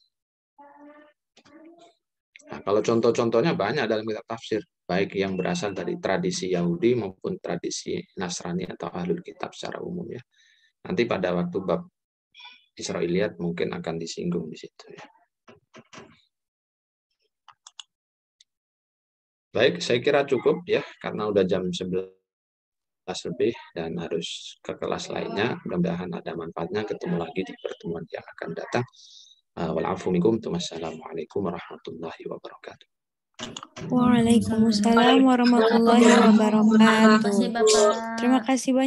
Nah, kalau contoh-contohnya banyak dalam kitab tafsir, baik yang berasal dari tradisi Yahudi maupun tradisi Nasrani atau Ahlul Kitab secara umum ya. Nanti pada waktu bab Israiliyat mungkin akan disinggung di situ ya. Baik, saya kira cukup ya, karena udah jam 11 lebih dan harus ke kelas lainnya. Mudah-mudahan ada manfaatnya. Ketemu lagi di pertemuan yang akan datang. Wassalamualaikum warahmatullahi wabarakatuh. Waalaikumsalam warahmatullahi wabarakatuh. Terima kasih, Bapak. Terima kasih banyak.